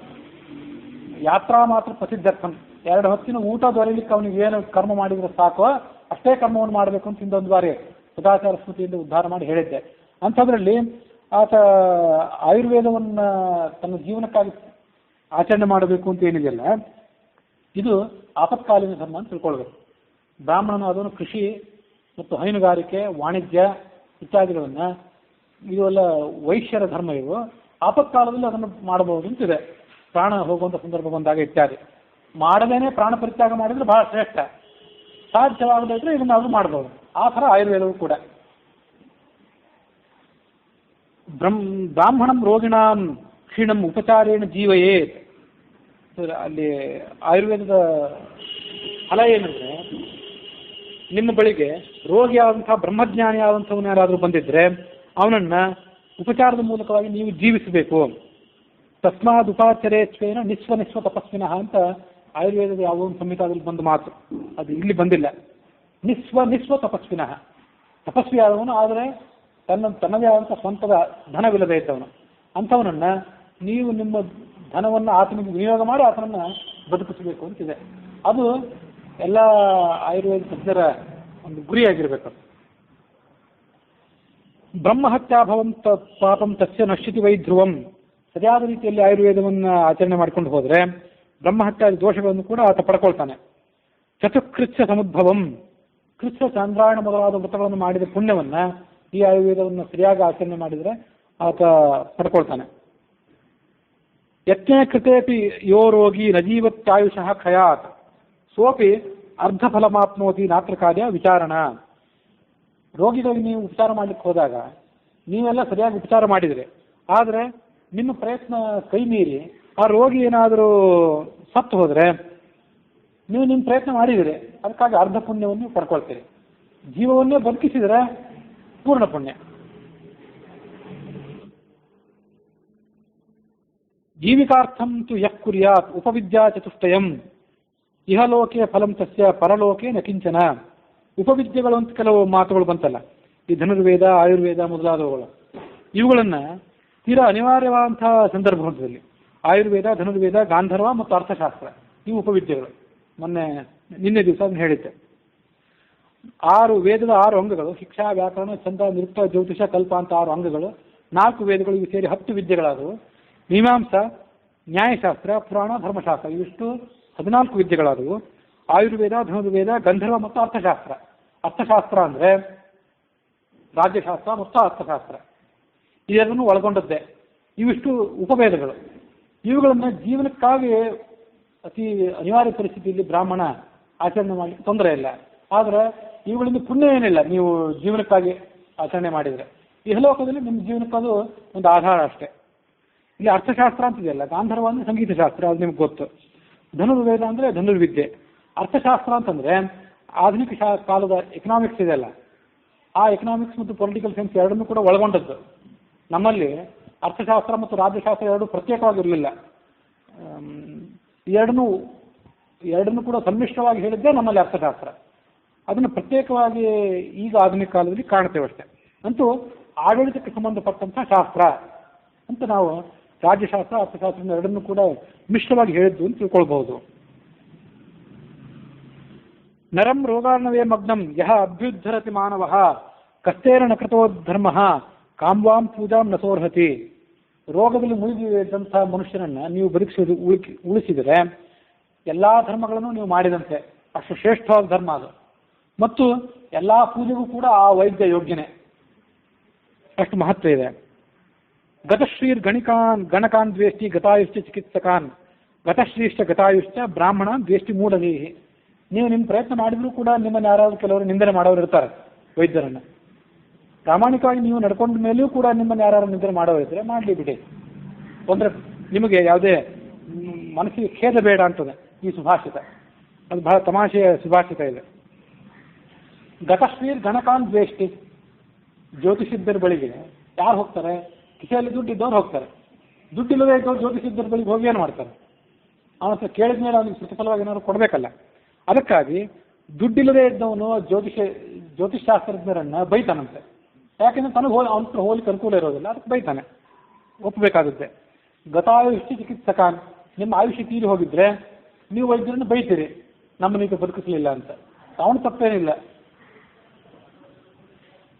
ಯಾತ್ರಾ ಮಾತ್ರ ಪ್ರಸಿದ್ಧರ್ಥಂ. 2 ಹೊತ್ತಿನ ಊಟ ದೊರೆಯಲಿಕ್ಕೆ ಅವನಿಗೆ ಏನು ಕರ್ಮ ಮಾಡಿದ್ರೆ ಸಾಕೋ ಅಷ್ಟೇ ಕರ್ಮವನ್ನು ಮಾಡಬೇಕು ಅಂತ ಹಿಂದೊಂದು ಬಾರಿ ಸದಾಚಾರ ಸ್ಮೃತಿಯಿಂದ ಉದ್ಧಾರ ಮಾಡಿ ಹೇಳಿದ್ದೆ. ಅಂಥದ್ರಲ್ಲಿ ಆತ ಆಯುರ್ವೇದವನ್ನು ತನ್ನ ಜೀವನಕ್ಕಾಗಿ ಆಚರಣೆ ಮಾಡಬೇಕು ಅಂತ ಏನಿದೆಯಲ್ಲ, ಇದು ಆಪತ್ಕಾಲೀನ ಧರ್ಮ ಅಂತ ತಿಳ್ಕೊಳ್ಬೇಕು. ಬ್ರಾಹ್ಮಣನು ಅದನ್ನು ಕೃಷಿ ಮತ್ತು ಹೈನುಗಾರಿಕೆ, ವಾಣಿಜ್ಯ ಇತ್ಯಾದಿಗಳನ್ನು, ಇವೆಲ್ಲ ವೈಶ್ಯರ ಧರ್ಮ. ಇವು ಆಪತ್ಕಾಲದಲ್ಲಿ ಅದನ್ನು ಮಾಡಬಹುದು ಅಂತಿದೆ. ಪ್ರಾಣ ಹೋಗುವಂಥ ಸಂದರ್ಭ ಬಂದಾಗ ಇತ್ಯಾದಿ ಮಾಡದೇನೆ ಪ್ರಾಣ ಪರಿತ್ಯಾಗ ಮಾಡಿದರೆ ಬಹಳ ಶ್ರೇಷ್ಠ. ಸಾಧ್ಯವಾಗದೇ ಇದ್ರೆ ಇದನ್ನು ಅದು ಮಾಡಬಹುದು. ಆ ಥರ ಆಯುರ್ವೇದವು ಕೂಡ. ಬ್ರಾಹ್ಮಣಂ ರೋಗಿಣಾಂ ಕ್ಷೀಣಂ ಉಪಚಾರೇಣ ಜೀವಯೇತ್. ಅಲ್ಲಿ ಆಯುರ್ವೇದದ ಫಲ ಏನಂದ್ರೆ, ನಿಮ್ಮ ಬಳಿಗೆ ರೋಗಿಯಾದಂಥ ಬ್ರಹ್ಮಜ್ಞಾನಿ ಆದಂಥವನು ಯಾರಾದರೂ ಬಂದಿದ್ರೆ ಅವನನ್ನ ಉಪಚಾರದ ಮೂಲಕವಾಗಿ ನೀವು ಜೀವಿಸಬೇಕು. ತಸ್ಮಾದ್ ಉಪಾಚರೇತ್ವೇನ ನಿಸ್ವ ತಪಸ್ವಿನಃ ಅಂತ ಆಯುರ್ವೇದದ ಯಾವುದೋ ಒಂದು ಸಂಹಿತಾದಲ್ಲಿ ಬಂದ ಮಾತು, ಅದು ಇಲ್ಲಿ ಬಂದಿಲ್ಲ. ನಿಸ್ವ ತಪಸ್ವಿನಃ, ತಪಸ್ವಿ ಆದವನು ಆದರೆ ತನ್ನದೇ ಆದಂಥ ಸ್ವಂತದ ಧನವಿಲ್ಲದೆ ಇದ್ದವನು. ಅಂಥವನನ್ನ ನೀವು ನಿಮ್ಮ ಧನವನ್ನು ಆತನಿಗೆ ವಿನಿಯೋಗ ಮಾಡಿ ಆತನನ್ನು ಬದುಕಿಸಬೇಕು ಅಂತಿದೆ. ಅದು ಎಲ್ಲ ಆಯುರ್ವೇದ ತಜ್ಞರ ಒಂದು ಗುರಿಯಾಗಿರ್ಬೇಕು. ಬ್ರಹ್ಮಹತ್ಯಾಭವಂ ಪಾಪಂ ತಸ್ಯ ನಶ್ಯತಿ ವೈ ಧ್ರುವಂ. ಸರಿಯಾದ ರೀತಿಯಲ್ಲಿ ಆಯುರ್ವೇದವನ್ನು ಆಚರಣೆ ಮಾಡಿಕೊಂಡು ಹೋದರೆ ಬ್ರಹ್ಮಹತ್ಯಾದಿ ದೋಷಗಳನ್ನು ಕೂಡ ಆತ ಪಡ್ಕೊಳ್ತಾನೆ. ಚತುಕೃತ್ಯ ಸಮುದ್ಭವಂ. ಕೃತ್ಯ ಚಂದ್ರಾಯಣ ಮೊದಲಾದ ವ್ರತಗಳನ್ನು ಮಾಡಿದ ಪುಣ್ಯವನ್ನು ಈ ಆಯುರ್ವೇದವನ್ನು ಸರಿಯಾಗಿ ಆಚರಣೆ ಮಾಡಿದರೆ ಆತ ಪಡ್ಕೊಳ್ತಾನೆ. ಯತ್ನೇ ಕೃತೇಪಿ ಯೋ ರೋಗಿ ನಜೀವತ್ಯಾಯುಷಃ ಖಯಾತ್ ಸೋಪಿ ಅರ್ಧಫಲಮಾಪ್ನೋತಿ ನಾತ್ರ ಕಾರ್ಯ ವಿಚಾರಣ. ರೋಗಿಗಳಿಗೆ ನೀವು ಉಪಚಾರ ಮಾಡಲಿಕ್ಕೆ ಹೋದಾಗ ನೀವೆಲ್ಲ ಸರಿಯಾಗಿ ಉಪಚಾರ ಮಾಡಿದರೆ, ಆದರೆ ನಿಮ್ಮ ಪ್ರಯತ್ನ ಕೈ ಮೀರಿ ಆ ರೋಗಿ ಏನಾದರೂ ಸತ್ತು ಹೋದರೆ ನೀವು ನಿಮ್ಮ ಪ್ರಯತ್ನ ಮಾಡಿದಿರಿ, ಅದಕ್ಕಾಗಿ ಅರ್ಧ ಪುಣ್ಯವನ್ನು ಪಡ್ಕೊಳ್ತೀರಿ. ಜೀವವನ್ನೇ ಬದುಕಿಸಿದರೆ ಪೂರ್ಣ ಪುಣ್ಯ. ಜೀವಿಕಾರ್ಥಂ ತು ಯಃ ಕುರ್ಯಾತ್ ಉಪವಿದ್ಯಾ ಚತುಷ್ಟಯಂ ಇಹಲೋಕೆ ಫಲಂ ತಸ್ಯ ಪರಲೋಕೆ ನ ಕಿಂಚನ. ಉಪವಿದ್ಯೆಗಳು ಅಂತ ಕೆಲವು ಮಾತುಗಳು ಬಂತಲ್ಲ, ಈ ಧನುರ್ವೇದ, ಆಯುರ್ವೇದ ಮೊದಲಾದವುಗಳು, ಇವುಗಳನ್ನು ತೀರಾ ಅನಿವಾರ್ಯವಾದಂತಹ ಸಂದರ್ಭದಲ್ಲಿ ಆಯುರ್ವೇದ, ಧನುರ್ವೇದ, ಗಾಂಧರ್ವ ಮತ್ತು ಅರ್ಥಶಾಸ್ತ್ರ ಇವು ಉಪವಿದ್ಯೆಗಳು. ನಿನ್ನೆ ದಿವಸ ಅದನ್ನು ಹೇಳಿದ್ದೆ. 6 ವೇದದ 6 ಅಂಗಗಳು, ಶಿಕ್ಷಾ, ವ್ಯಾಕರಣ, ಛಂದ, ನೃತ್ಯ, ಜ್ಯೋತಿಷ, ಕಲ್ಪ ಅಂತ 6 ಅಂಗಗಳು, 4 ವೇದಗಳು ಇವು ಸೇರಿ 10 ವಿದ್ಯೆಗಳಾದವು. ಮೀಮಾಂಸಾ, ನ್ಯಾಯಶಾಸ್ತ್ರ, ಪುರಾಣ, ಧರ್ಮಶಾಸ್ತ್ರ ಇವಿಷ್ಟು 14 ವಿದ್ಯೆಗಳಾದವು. ಆಯುರ್ವೇದ, ಧನುರ್ವೇದ, ಗಂಧರ್ವ ಮತ್ತು ಅರ್ಥಶಾಸ್ತ್ರ. ಅರ್ಥಶಾಸ್ತ್ರ ಅಂದರೆ ರಾಜ್ಯಶಾಸ್ತ್ರ ಮತ್ತು ಅರ್ಥಶಾಸ್ತ್ರ ಇದನ್ನು ಒಳಗೊಂಡದ್ದೇ. ಇವಿಷ್ಟು ಉಪವೇದಗಳು. ಇವುಗಳನ್ನು ಜೀವನಕ್ಕಾಗಿ ಅತಿ ಅನಿವಾರ್ಯ ಪರಿಸ್ಥಿತಿಯಲ್ಲಿ ಬ್ರಾಹ್ಮಣ ಆಚರಣೆ ಮಾಡಲಿಕ್ಕೆ ತೊಂದರೆ ಇಲ್ಲ. ಆದರೆ ಇವುಗಳಿಂದ ಪುಣ್ಯ ಏನಿಲ್ಲ, ನೀವು ಜೀವನಕ್ಕಾಗಿ ಆಚರಣೆ ಮಾಡಿದರೆ. ಇಹಲೋಕದಲ್ಲಿ ನಿಮ್ಮ ಜೀವನಕ್ಕದು ಒಂದು ಆಧಾರ ಅಷ್ಟೇ. ಇಲ್ಲಿ ಅರ್ಥಶಾಸ್ತ್ರ ಅಂತಿದೆಯಲ್ಲ, ಗಾಂಧರ್ವ ಅಂದರೆ ಸಂಗೀತ ಶಾಸ್ತ್ರ, ಅದು ನಿಮ್ಗೆ ಗೊತ್ತು. ಧನುರ್ವೇದ ಅಂದರೆ ಧನುರ್ವಿದ್ಯೆ. ಅರ್ಥಶಾಸ್ತ್ರ ಅಂತಂದರೆ ಆಧುನಿಕ ಕಾಲದ ಎಕನಾಮಿಕ್ಸ್ ಇದೆಯಲ್ಲ, ಆ ಎಕನಾಮಿಕ್ಸ್ ಮತ್ತು ಪೊಲಿಟಿಕಲ್ ಸೈನ್ಸ್ ಎರಡನ್ನೂ ಕೂಡ ಒಳಗೊಂಡದ್ದು. ನಮ್ಮಲ್ಲಿ ಅರ್ಥಶಾಸ್ತ್ರ ಮತ್ತು ರಾಜ್ಯಶಾಸ್ತ್ರ ಎರಡು ಪ್ರತ್ಯೇಕವಾಗಿರಲಿಲ್ಲ. ಎರಡನ್ನೂ ಕೂಡ ಸಮ್ಮಿಶ್ರವಾಗಿ ಹೇಳಿದ್ದೇ ನಮ್ಮಲ್ಲಿ ಅರ್ಥಶಾಸ್ತ್ರ. ಅದನ್ನು ಪ್ರತ್ಯೇಕವಾಗಿ ಈಗ ಆಧುನಿಕ ಕಾಲದಲ್ಲಿ ಕಾಣ್ತೇವೆ ಅಷ್ಟೇ. ಅಂತೂ ಆಡಳಿತಕ್ಕೆ ಸಂಬಂಧಪಟ್ಟಂಥ ಶಾಸ್ತ್ರ ಅಂತ ನಾವು ರಾಜ್ಯಶಾಸ್ತ್ರ, ಅರ್ಥಶಾಸ್ತ್ರ ಎರಡನ್ನೂ ಕೂಡ ಮಿಶ್ರವಾಗಿ ಹೇಳಿದ್ದು ಅಂತ ತಿಳ್ಕೊಳ್ಬಹುದು. ನರಂ ರೋಗಾರ್ಣವೇ ಮಗ್ನಂ ಯಹ ಅಭ್ಯುದ್ಧರತಿ ಮಾನವಃ ಕಸ್ತೇನ ನ ಕೃತೋ ಧರ್ಮ ಕಾಮ್ವಾಂ ಪೂಜಾಂ ನ ಸೋರ್ಹತಿ. ರೋಗದಲ್ಲಿ ಮುಳುಗಿದಂಥ ಮನುಷ್ಯನನ್ನು ನೀವು ಉಳಿಸಿದರೆ ಎಲ್ಲ ಧರ್ಮಗಳನ್ನು ನೀವು ಮಾಡಿದಂತೆ, ಅಷ್ಟು ಶ್ರೇಷ್ಠವಾದ ಧರ್ಮ ಅದು. ಮತ್ತು ಎಲ್ಲ ಪೂಜೆಗೂ ಕೂಡ ಆ ವೈದ್ಯ ಯೋಗ್ಯನೇ, ಅಷ್ಟು ಮಹತ್ವ ಇದೆ. ಗತಶ್ರೀರ್ ಗಣಕಾನ್ ದ್ವೇಷ್ಟಿ ಗತಾಯುಶ್ಚ ಚಿಕಿತ್ಸಕಾನ್ ಗತಶ್ರೀಶ್ಚ ಗತಾಯುಶ್ಚ ಬ್ರಾಹ್ಮಣ ದ್ವೇಷ್ಟಿ ಮೂಢದೇಹಿ. ನೀವು ನಿಮ್ಮ ಪ್ರಯತ್ನ ಮಾಡಿದರೂ ಕೂಡ ನಿಮ್ಮನ್ನು ಯಾರಾದರೂ ಕೆಲವರು ನಿಂದನೆ ಮಾಡೋರು ಇರ್ತಾರೆ. ವೈದ್ಯರನ್ನು ಪ್ರಾಮಾಣಿಕವಾಗಿ ನೀವು ನಡ್ಕೊಂಡ ಮೇಲೂ ಕೂಡ ನಿಮ್ಮನ್ನು ಯಾರು ನಿಂದನೆ ಮಾಡೋರು ಇದ್ದರೆ ಮಾಡಲಿ ಬಿಡಿ, ತೊಂದರೆ. ನಿಮಗೆ ಯಾವುದೇ ಮನಸ್ಸಿಗೆ ಖೇದ ಬೇಡ ಅಂತದೆ ಈ ಸುಭಾಷಿತ. ಅದು ಬಹಳ ತಮಾಷೆಯ ಸುಭಾಷಿತ ಇದೆ. ಗತಶ್ರೀರ್ ಗಣಕಾನ್ ದ್ವೇಷ್ಟಿ. ಜ್ಯೋತಿಷಿದ್ದರ ಬಳಿಗೆ ಯಾರು ಹೋಗ್ತಾರೆ? ಕಿಸೆಯಲ್ಲಿ ದುಡ್ಡಿದ್ದವ್ರು ಹೋಗ್ತಾರೆ. ದುಡ್ಡಿಲ್ಲದೆ ಇದ್ದವ್ರು ಜ್ಯೋತಿಷಿದ್ದರ ಬಳಿಗೆ ಹೋಗಿ ಏನು ಮಾಡ್ತಾರೆ? ಅವನ ಹತ್ರ ಕೇಳಿದ ಮೇಲೆ ಅವನಿಗೆ ಪ್ರತಿಫಲವಾಗಿ ಏನಾದ್ರು ಕೊಡಬೇಕಲ್ಲ. ಅದಕ್ಕಾಗಿ ದುಡ್ಡಿಲ್ಲದೆ ಇದ್ದವನು ಜ್ಯೋತಿಷಾಸ್ತ್ರಜ್ಞರನ್ನು ಬೈತಾನಂತೆ. ಯಾಕೆಂದ್ರೆ ತನಗೆ ಅವನ ಹತ್ರ ಹೋಲಿಕ್ಕೆ ಅನುಕೂಲ ಇರೋದಿಲ್ಲ, ಅದಕ್ಕೆ ಬೈತಾನೆ, ಒಪ್ಪಬೇಕಾಗುತ್ತೆ. ಗತಾಯುಷ್ಯ ಚಿಕಿತ್ಸಕಾನ್. ನಿಮ್ಮ ಆಯುಷ್ಯ ತೀರಿ ಹೋಗಿದ್ರೆ ನೀವು ವೈದ್ಯರನ್ನು ಬೈತೀರಿ, ನಮ್ಮನ್ನೀಗ ಬದುಕಿಸಲಿಲ್ಲ ಅಂತ. ಅವನು ತಪ್ಪೇನಿಲ್ಲ.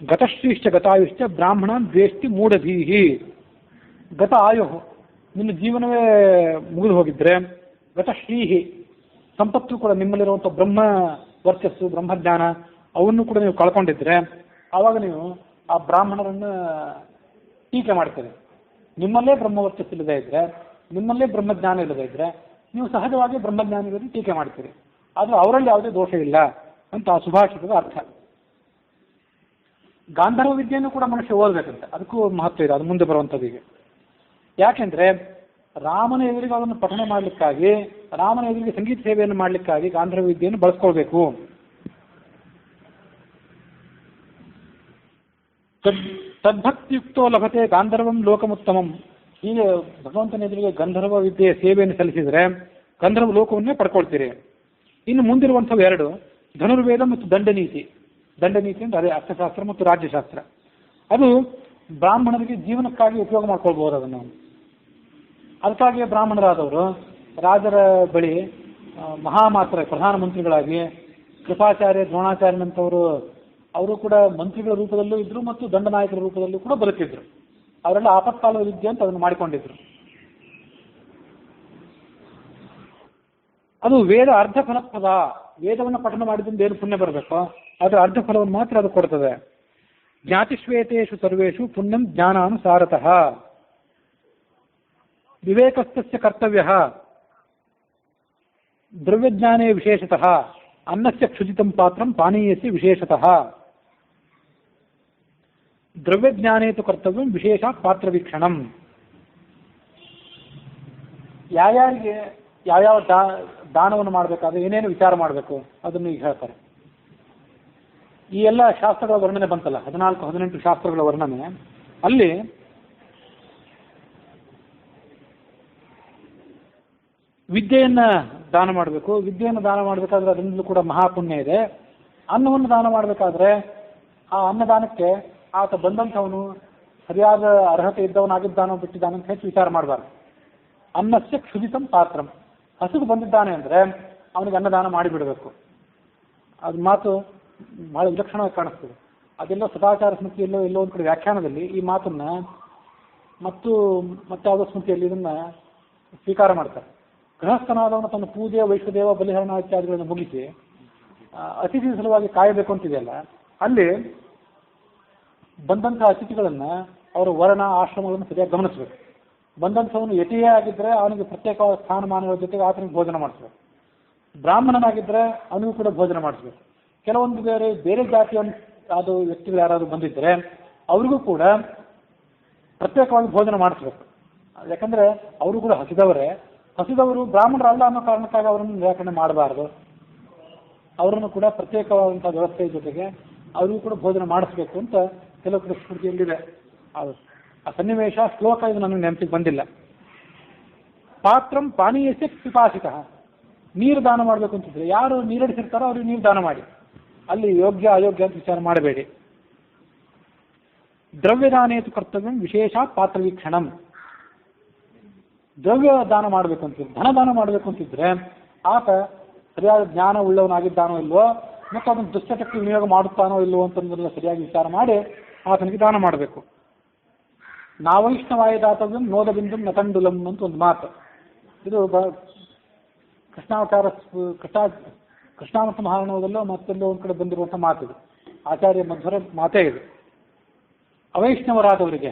ಗತಶ್ರೀಶ್ಚ ಗತಾಯುಶ್ಚ ಬ್ರಾಹ್ಮಣ ದ್ವೇಷ್ಟಿ ಮೂಢಧೀಹಿ. ಗತ ಆಯು, ನಿಮ್ಮ ಜೀವನವೇ ಮುಗಿದು ಹೋಗಿದ್ರೆ, ಗತಶ್ರೀಹಿ ಸಂಪತ್ತು ಕೂಡ ನಿಮ್ಮಲ್ಲಿರುವಂಥ ಬ್ರಹ್ಮ ವರ್ಚಸ್ಸು, ಬ್ರಹ್ಮಜ್ಞಾನ ಅವನ್ನು ಕೂಡ ನೀವು ಕಳ್ಕೊಂಡಿದ್ರೆ ಆವಾಗ ನೀವು ಆ ಬ್ರಾಹ್ಮಣರನ್ನು ಟೀಕೆ ಮಾಡ್ತೀರಿ. ನಿಮ್ಮಲ್ಲೇ ಬ್ರಹ್ಮವರ್ಚಸ್ಸು ಇಲ್ಲದೇ ಇದ್ದರೆ, ನಿಮ್ಮಲ್ಲೇ ಬ್ರಹ್ಮಜ್ಞಾನ ಇಲ್ಲದೇ ಇದ್ದರೆ ನೀವು ಸಹಜವಾಗಿ ಬ್ರಹ್ಮಜ್ಞಾನಿಗಳನ್ನು ಟೀಕೆ ಮಾಡ್ತೀರಿ. ಆದರೆ ಅವರಲ್ಲಿ ಯಾವುದೇ ದೋಷ ಇಲ್ಲ ಅಂತ ಆ ಸುಭಾಷಿತದ ಅರ್ಥ. ಗಾಂಧರ್ವ ವಿದ್ಯೆಯನ್ನು ಕೂಡ ಮನುಷ್ಯ ಓದಬೇಕಂತ, ಅದಕ್ಕೂ ಮಹತ್ವ ಇದೆ. ಅದು ಮುಂದೆ ಬರುವಂಥದ್ದು ಈಗ. ಯಾಕೆಂದರೆ ರಾಮನ ಎದುರಿಗೆ ಅದನ್ನು ಪಠಣೆ ಮಾಡಲಿಕ್ಕಾಗಿ, ರಾಮನ ಎದುರಿಗೆ ಸಂಗೀತ ಸೇವೆಯನ್ನು ಮಾಡಲಿಕ್ಕಾಗಿ ಗಾಂಧರ್ವ ವಿದ್ಯೆಯನ್ನು ಬಳಸ್ಕೊಳ್ಬೇಕು. ತದ್ಭಕ್ತಿಯುಕ್ತೋ ಲಭತೆ ಗಾಂಧರ್ವಂ ಲೋಕಮುತ್ತಮಂ. ಹೀಗೆ ಭಗವಂತನ ಎದುರಿಗೆ ಗಂಧರ್ವ ವಿದ್ಯೆಯ ಸೇವೆಯನ್ನು ಸಲ್ಲಿಸಿದರೆ ಗಂಧರ್ವ ಲೋಕವನ್ನೇ ಪಡ್ಕೊಳ್ತೀರಿ. ಇನ್ನು ಮುಂದಿರುವಂಥವು 2, ಧನುರ್ವೇದ ಮತ್ತು ದಂಡನೀತಿ. ದಂಡನೀತಿ ಅಂದರೆ ಅದೇ ಅರ್ಥಶಾಸ್ತ್ರ ಮತ್ತು ರಾಜ್ಯಶಾಸ್ತ್ರ. ಅದು ಬ್ರಾಹ್ಮಣರಿಗೆ ಜೀವನಕ್ಕಾಗಿ ಉಪಯೋಗ ಮಾಡ್ಕೊಳ್ಬಹುದು. ಅದನ್ನು ಅದಕ್ಕಾಗಿಯೇ ಬ್ರಾಹ್ಮಣರಾದವರು ರಾಜರ ಬಳಿ ಮಹಾಮಾತ್ರ ಪ್ರಧಾನಮಂತ್ರಿಗಳಾಗಿ ಕೃಪಾಚಾರ್ಯ, ದ್ರೋಣಾಚಾರ್ಯನಂತವರು ಅವರು ಕೂಡ ಮಂತ್ರಿಗಳ ರೂಪದಲ್ಲೂ ಇದ್ದರು ಮತ್ತು ದಂಡನಾಯಕರ ರೂಪದಲ್ಲೂ ಕೂಡ ಬದುಕಿದ್ರು. ಅವರೆಲ್ಲ ಆಪತ್ಕಾಲ ವಿದ್ಯೆ ಅಂತ ಅದನ್ನು ಮಾಡಿಕೊಂಡಿದ್ರು. ಅದು ವೇದ ಅರ್ಧ ಫಲಪ್ರದ. ವೇದವನ್ನು ಪಠನ ಮಾಡಿದ್ರಿಂದ ಏನು ಪುಣ್ಯ ಬರಬೇಕು, ಅದರ ಅರ್ಧ ಫಲವನ್ನು ಮಾತ್ರ ಅದು ಕೊಡ್ತದೆ. ಜ್ಞಾತಿಶ್ವೇತೇಷು ಸರ್ವೇಷು ಪುಣ್ಯಂ ಜ್ಞಾನಾನುಸಾರತಃ. ವಿವೇಕಸ್ಥಸ್ಯ ಕರ್ತವ್ಯಃ ದ್ರವ್ಯಜ್ಞಾನೇ ವಿಶೇಷತಃ ಅನ್ನಸ್ಯ ಕ್ಷುಜಿತಂ ಪಾತ್ರಂ ಪಾನೀಯಸ್ಯ ವಿಶೇಷತಃ. ದ್ರವ್ಯಜ್ಞಾನೇ ತು ಕರ್ತವ್ಯಂ ವಿಶೇಷಾತ್ ಪಾತ್ರವೀಕ್ಷಣಂ. ಯಾರ್ಯಾರಿಗೆ ಯಾವ್ಯಾವ ದಾನವನ್ನು ಮಾಡಬೇಕಾದ್ರೆ ಏನೇನು ವಿಚಾರ ಮಾಡಬೇಕು ಅದನ್ನು ಈಗ ಹೇಳ್ತಾರೆ. ಈ ಎಲ್ಲ ಶಾಸ್ತ್ರಗಳ ವರ್ಣನೆ ಬಂತಲ್ಲ, 14-18 ಶಾಸ್ತ್ರಗಳ ವರ್ಣನೆ. ಅಲ್ಲಿ ವಿದ್ಯೆಯನ್ನ ದಾನ ಮಾಡಬೇಕು. ವಿದ್ಯೆಯನ್ನು ದಾನ ಮಾಡಬೇಕಾದ್ರೆ ಅದರಿಂದಲೂ ಕೂಡ ಮಹಾಪುಣ್ಯ ಇದೆ. ಅನ್ನವನ್ನು ದಾನ ಮಾಡಬೇಕಾದ್ರೆ ಆ ಅನ್ನದಾನಕ್ಕೆ ಆತ ಬಂದಂಥವನು ಸರಿಯಾದ ಅರ್ಹತೆ ಇದ್ದವನಾಗಿದ್ದಾನೋ ಬಿಟ್ಟಿದ್ದಾನೋ ಅಂತ ಹೆಚ್ಚು ವಿಚಾರ ಮಾಡಬಾರ್ದು. ಅನ್ನಸ್ಯ ಕ್ಷುದಿತಂ ಪಾತ್ರಂ, ಹಸಿದು ಬಂದಿದ್ದಾನೆ ಅಂದರೆ ಅವನಿಗೆ ಅನ್ನದಾನ ಮಾಡಿಬಿಡಬೇಕು. ಅದು ಮಾತು ಬಹಳ ವಿಲಕ್ಷಣವಾಗಿ ಕಾಣಿಸ್ತದೆ. ಅದೆಲ್ಲೋ ಸದಾಚಾರ ಸ್ಮೃತಿಯಲ್ಲೋ ಎಲ್ಲೋ ಒಂದು ಕಡೆ ವ್ಯಾಖ್ಯಾನದಲ್ಲಿ ಈ ಮಾತನ್ನ ಮತ್ತೆ ಯಾವುದೋ ಸ್ಮೃತಿಯಲ್ಲಿ ಇದನ್ನ ಸ್ವೀಕಾರ ಮಾಡ್ತಾರೆ. ಗೃಹಸ್ಥನಾದವನು ತನ್ನ ಪೂಜೆ, ವೈಶ್ವದೇವ, ಬಲಿಹರಣ ಇತ್ಯಾದಿಗಳನ್ನು ಮುಗಿಸಿ ಅತಿಥಿ ಸಲುವಾಗಿ ಕಾಯಬೇಕು ಅಂತಿದೆಯಲ್ಲ, ಅಲ್ಲಿ ಬಂದಂತಹ ಅತಿಥಿಗಳನ್ನ ಅವರ ವರ್ಣ ಆಶ್ರಮಗಳನ್ನು ಸರಿಯಾಗಿ ಗಮನಿಸಬೇಕು. ಬಂದಂಥವನು ಯತಿಯೇ ಆಗಿದ್ದರೆ ಅವನಿಗೆ ಪ್ರತ್ಯೇಕವಾದ ಸ್ಥಾನಮಾನಗಳ ಜೊತೆಗೆ ಆತನಿಗೆ ಭೋಜನ ಮಾಡಿಸ್ಬೇಕು. ಬ್ರಾಹ್ಮಣನಾಗಿದ್ದರೆ ಅವನಿಗೂ ಕೂಡ ಭೋಜನ ಮಾಡಿಸ್ಬೇಕು. ಕೆಲವೊಂದು ಬೇರೆ ಜಾತಿಯ ಅದು ವ್ಯಕ್ತಿಗಳು ಯಾರಾದರೂ ಬಂದಿದ್ದರೆ ಅವರಿಗೂ ಕೂಡ ಪ್ರತ್ಯೇಕವಾಗಿ ಭೋಜನ ಮಾಡಿಸ್ಬೇಕು. ಯಾಕಂದ್ರೆ ಅವರು ಕೂಡ ಹಸಿದವರು ಬ್ರಾಹ್ಮಣರಲ್ಲ ಅನ್ನೋ ಕಾರಣಕ್ಕಾಗಿ ಅವರನ್ನು ನಿರಾಕರಣೆ ಮಾಡಬಾರ್ದು. ಅವರನ್ನು ಕೂಡ ಪ್ರತ್ಯೇಕವಾದಂತಹ ವ್ಯವಸ್ಥೆಯ ಜೊತೆಗೆ ಅವರಿಗೂ ಕೂಡ ಭೋಜನ ಮಾಡಿಸ್ಬೇಕು ಅಂತ ಕೆಲವು ಕಡೆ ಸ್ಮೃತಿಯಲ್ಲಿದೆ. ಆ ಸನ್ನಿವೇಶ ಶ್ಲೋಕ ಇದು ನನಗೆ ನೆನಪಿಗೆ ಬಂದಿಲ್ಲ. ಪಾತ್ರಂ ಪಾನೀಯಸ್ಯ ಪಿಪಾಸಿತ, ನೀರು ದಾನ ಮಾಡಬೇಕು ಅಂತಿದ್ರೆ ಯಾರು ನೀರಡಿಸಿರ್ತಾರೋ ಅವ್ರಿಗೆ ನೀರು ದಾನ ಮಾಡಿ. ಅಲ್ಲಿ ಯೋಗ್ಯ ಅಯೋಗ್ಯ ಅಂತ ವಿಚಾರ ಮಾಡಬೇಡಿ. ದ್ರವ್ಯದಾನೇತು ಕರ್ತವ್ಯಂ ವಿಶೇಷ ಪಾತ್ರ ವೀಕ್ಷಣಂ. ದ್ರವ್ಯ ದಾನ ಮಾಡಬೇಕು ಅಂತಿದ್ರೆ, ಧನ ದಾನ ಮಾಡಬೇಕು ಅಂತಿದ್ರೆ ಆತ ಸರಿಯಾದ ಜ್ಞಾನ ಉಳ್ಳವನಾಗಿದ್ದಾನೋ ಇಲ್ವೋ, ಮತ್ತು ಅದನ್ನು ದುಶ್ಚಟಕ್ಕೆ ವಿನಿಯೋಗ ಮಾಡುತ್ತಾನೋ ಇಲ್ವೋ ಅಂತಂದೆಲ್ಲ ಸರಿಯಾಗಿ ವಿಚಾರ ಮಾಡಿ ಆತನಿಗೆ ದಾನ ಮಾಡಬೇಕು. ನಾವೈಷ್ಣವಾಯ ದಾತವ್ಯಂ ನೋದ ಬಿಂದು ನತಂಡುಲಂ ಅಂತ ಒಂದು ಮಾತು. ಇದು ಕೃಷ್ಣಾವತಾರ ಮಹಾರಣದಲ್ಲೋ ಮತ್ತೆಲ್ಲೋ ಒಂದು ಕಡೆ ಬಂದಿರುವಂಥ ಮಾತಿದು, ಆಚಾರ್ಯ ಮಧ್ವರ ಮಾತೇ ಇದು. ಅವೈಷ್ಣವರಾದವರಿಗೆ,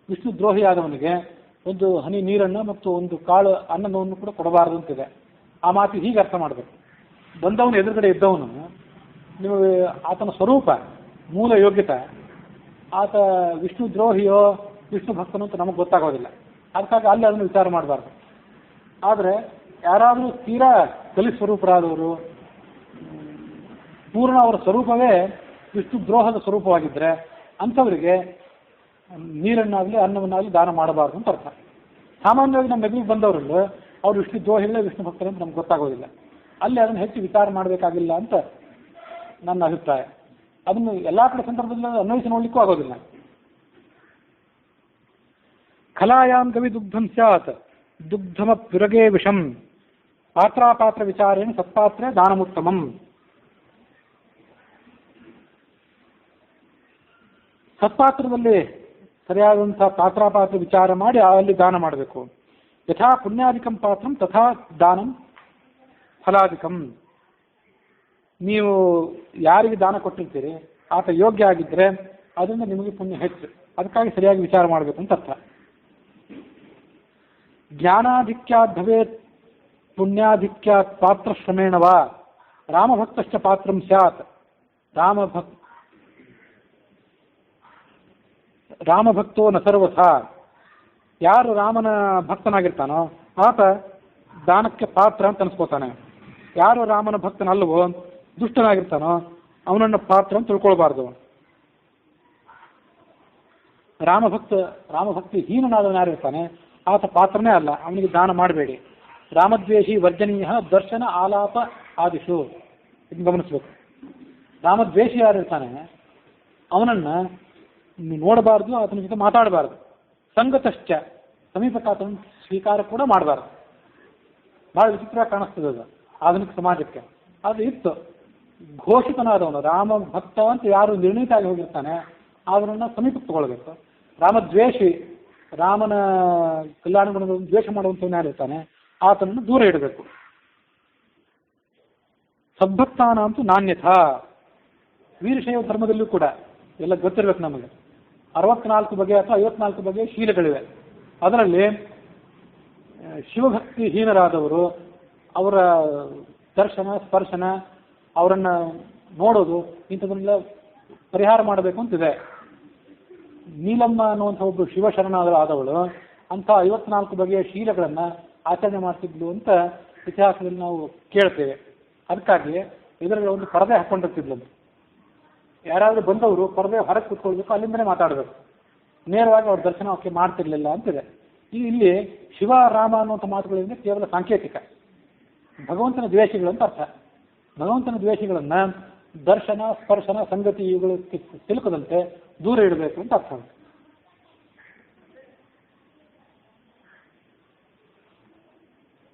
ವಿಷ್ಣು ದ್ರೋಹಿಯಾದವನಿಗೆ ಒಂದು ಹನಿ ನೀರನ್ನು ಮತ್ತು ಒಂದು ಕಾಳು ಅನ್ನವನ್ನು ಕೂಡ ಕೊಡಬಾರದು ಅಂತಿದೆ. ಆ ಮಾತು ಹೀಗೆ ಅರ್ಥ ಮಾಡಬೇಕು. ಬಂದವನು ಎದುರುಗಡೆ ಇದ್ದವನು ನೀವು ಆತನ ಸ್ವರೂಪ, ಮೂಲ ಯೋಗ್ಯತೆ, ಆತ ವಿಷ್ಣು ದ್ರೋಹಿಯೋ ವಿಷ್ಣು ಭಕ್ತನೋ ಅಂತ ನಮಗೆ ಗೊತ್ತಾಗೋದಿಲ್ಲ. ಅದಕ್ಕಾಗಿ ಅಲ್ಲಿ ಅದನ್ನು ವಿಚಾರ ಮಾಡಬಾರ್ದು. ಆದರೆ ಯಾರಾದರೂ ತೀರಾ ಕಲಿ ಸ್ವರೂಪರಾದವರು, ಪೂರ್ಣ ಅವರ ಸ್ವರೂಪವೇ ವಿಷ್ಣು ದ್ರೋಹದ ಸ್ವರೂಪವಾಗಿದ್ದರೆ ಅಂಥವರಿಗೆ ನೀರನ್ನಾಗಲಿ ಅನ್ನವನ್ನಾಗಲಿ ದಾನ ಮಾಡಬಾರ್ದು ಅಂತ ಅರ್ಥ. ಸಾಮಾನ್ಯವಾಗಿ ನಮ್ಮ ಮೆದುಳಿಗೆ ಬಂದವರಲ್ಲೂ ಅವ್ರು ವಿಷ್ಣು ದ್ರೋಹಿಗಳೇ ವಿಷ್ಣು ಭಕ್ತರು ಅಂತ ನಮ್ಗೆ ಗೊತ್ತಾಗೋದಿಲ್ಲ. ಅಲ್ಲಿ ಅದನ್ನು ಹೆಚ್ಚು ವಿಚಾರ ಮಾಡಬೇಕಾಗಿಲ್ಲ ಅಂತ ನನ್ನ ಅಭಿಪ್ರಾಯ. ಅದನ್ನು ಎಲ್ಲ ಕಡೆ ಸಂದರ್ಭದಲ್ಲಿ ಅನ್ವಯಿಸಿ ನೋಡ್ಲಿಕ್ಕೂ ಆಗೋದಿಲ್ಲ. ಖಲಾಯಾಂ ಗವಿ ದುಗ್ಧಂ ಸ್ಯಾತ್ ದುಗ್ಧಮ ಪುರಗೇ ವಿಷಂ ಪಾತ್ರಾಪಾತ್ರ ವಿಚಾರೇಣ ಸತ್ಪಾತ್ರೆ ದಾನಮುತ್ತಮಂ. ಸತ್ಪಾತ್ರದಲ್ಲಿ ಸರಿಯಾದಂತಹ ಪಾತ್ರಾಪಾತ್ರ ವಿಚಾರ ಮಾಡಿ ಅಲ್ಲಿ ದಾನ ಮಾಡಬೇಕು. ಯಥಾ ಪುಣ್ಯಾಧಿಕಂ ಪಾತ್ರಂ ತಥಾ ದಾನಂ ಫಲಾಧಿಕಂ. ನೀವು ಯಾರಿಗೆ ದಾನ ಕೊಟ್ಟಿರ್ತೀರಿ ಆತ ಯೋಗ್ಯ ಆಗಿದ್ದರೆ ಅದರಿಂದ ನಿಮಗೆ ಪುಣ್ಯ ಹೆಚ್ಚು. ಅದಕ್ಕಾಗಿ ಸರಿಯಾಗಿ ವಿಚಾರ ಮಾಡಬೇಕು ಅಂತ ಅರ್ಥ. ಜ್ಞಾನಾಧಿಕ್ಯಾತ್ ಭವೇತ್ ಪುಣ್ಯಾಧಿಕ್ಯಾತ್ ಪಾತ್ರಶ್ರಮೇಣವಾ ರಾಮಭಕ್ತಶ್ಚ ಪಾತ್ರಂ ಸ್ಯಾತ್. ರಾಮಭಕ್ತೋ ನ ಸರ್ವಥ. ಯಾರು ರಾಮನ ಭಕ್ತನಾಗಿರ್ತಾನೋ ಆತ ದಾನಕ್ಕೆ ಪಾತ್ರ ಅಂತ ಅನ್ಸ್ಕೋತಾನೆ. ಯಾರು ರಾಮನ ಭಕ್ತನಲ್ಲವೋ ದುಷ್ಟನಾಗಿರ್ತಾನೋ ಅವನನ್ನು ಪಾತ್ರ ಅಂತ ತಿಳ್ಕೊಳ್ಬಾರ್ದು. ರಾಮಭಕ್ತಿ ಹೀನನಾದವನು ಯಾರಿರ್ತಾನೆ ಆತ ಪಾತ್ರನೇ ಅಲ್ಲ, ಅವನಿಗೆ ದಾನ ಮಾಡಬೇಡಿ. ರಾಮದ್ವೇಷಿ ವರ್ಜನೀಯ ದರ್ಶನ ಆಲಾಪ ಆದಿಶು. ಇದನ್ನು ಗಮನಿಸ್ಬೇಕು. ರಾಮದ್ವೇಷಿ ಯಾರಿರ್ತಾನೆ ಅವನನ್ನು ನೋಡಬಾರ್ದು, ಆತನ ಜೊತೆ ಮಾತಾಡಬಾರ್ದು. ಸಂಗತಶ್ಚ, ಸಮೀಪಕ್ಕೆ ಆತನ ಸ್ವೀಕಾರ ಕೂಡ ಮಾಡಬಾರ್ದು. ಬಹಳ ವಿಚಿತ್ರ ಕಾಣಿಸ್ತದೆ ಅದು ಆಧುನಿಕ ಸಮಾಜಕ್ಕೆ. ಅದು ಇತ್ತು. ಘೋಷಿತನಾದವನು ರಾಮ ಭಕ್ತ ಅಂತ ಯಾರು ನಿರ್ಣೀತ ಆಗಿ ಹೋಗಿರ್ತಾನೆ ಅವರನ್ನು ಸಮೀಪಕ್ಕೆ ತಗೊಳ್ಬೇಕು. ರಾಮದ್ವೇಷಿ, ರಾಮನ ಕಲ್ಯಾಣ ಗುಣಗಳನ್ನು ದ್ವೇಷ ಮಾಡುವಂಥವನು ಯಾರಿರ್ತಾನೆ ಆತನನ್ನು ದೂರ ಇಡಬೇಕು. ಸದ್ಭಕ್ತಾನ ಅಂತೂ ನಾಣ್ಯಥ. ವೀರಶೈವ ಧರ್ಮದಲ್ಲೂ ಕೂಡ ಎಲ್ಲ ಗೊತ್ತಿರಬೇಕು ನಮಗೆ. 64 ಬಗೆಯ ಅಥವಾ 54 ಬಗೆಯ ಶೀಲಗಳಿವೆ. ಅದರಲ್ಲಿ ಶಿವಭಕ್ತಿ ಹೀನರಾದವರು ಅವರ ದರ್ಶನ ಸ್ಪರ್ಶನ, ಅವರನ್ನು ನೋಡೋದು, ಇಂಥದನ್ನೆಲ್ಲ ಪರಿಹಾರ ಮಾಡಬೇಕು ಅಂತಿದೆ. ನೀಲಮ್ಮ ಅನ್ನುವಂಥ ಒಬ್ಬ ಶಿವಶರಣಾದವಳು ಅಂಥ 54 ಬಗೆಯ ಶೀಲಗಳನ್ನು ಆಚರಣೆ ಮಾಡ್ತಿದ್ಲು ಅಂತ ಇತಿಹಾಸದಲ್ಲಿ ನಾವು ಕೇಳ್ತೇವೆ. ಅದಕ್ಕಾಗಿ ಇದರಲ್ಲಿ ಒಂದು ಪರದೆ ಹಾಕ್ಕೊಂಡಿರ್ತಿದ್ಲು. ಯಾರಾದರೂ ಬಂದವರು ಪರದೆ ಹೊರಗೆ ಕೂತ್ಕೊಳ್ಬೇಕು, ಅಲ್ಲಿಂದನೇ ಮಾತಾಡಬೇಕು, ನೇರವಾಗಿ ಅವ್ರ ದರ್ಶನ ಅವಕ್ಕೆ ಮಾಡ್ತಿರ್ಲಿಲ್ಲ ಅಂತಿದೆ. ಇಲ್ಲಿ ಶಿವ ರಾಮ ಅನ್ನುವಂಥ ಮಾತುಗಳಿಂದ ಕೇವಲ ಸಾಂಕೇತಿಕ. ಭಗವಂತನ ದ್ವೇಷಗಳು ಅಂತ ಅರ್ಥ. ಭಗವಂತನ ದ್ವೇಷಗಳನ್ನು ದರ್ಶನ, ಸ್ಪರ್ಶನ, ಸಂಗತಿ ಇವುಗಳು ಸಿಲುಕದಂತೆ ದೂರ ಇಡಬೇಕು ಅಂತ ಅರ್ಥ.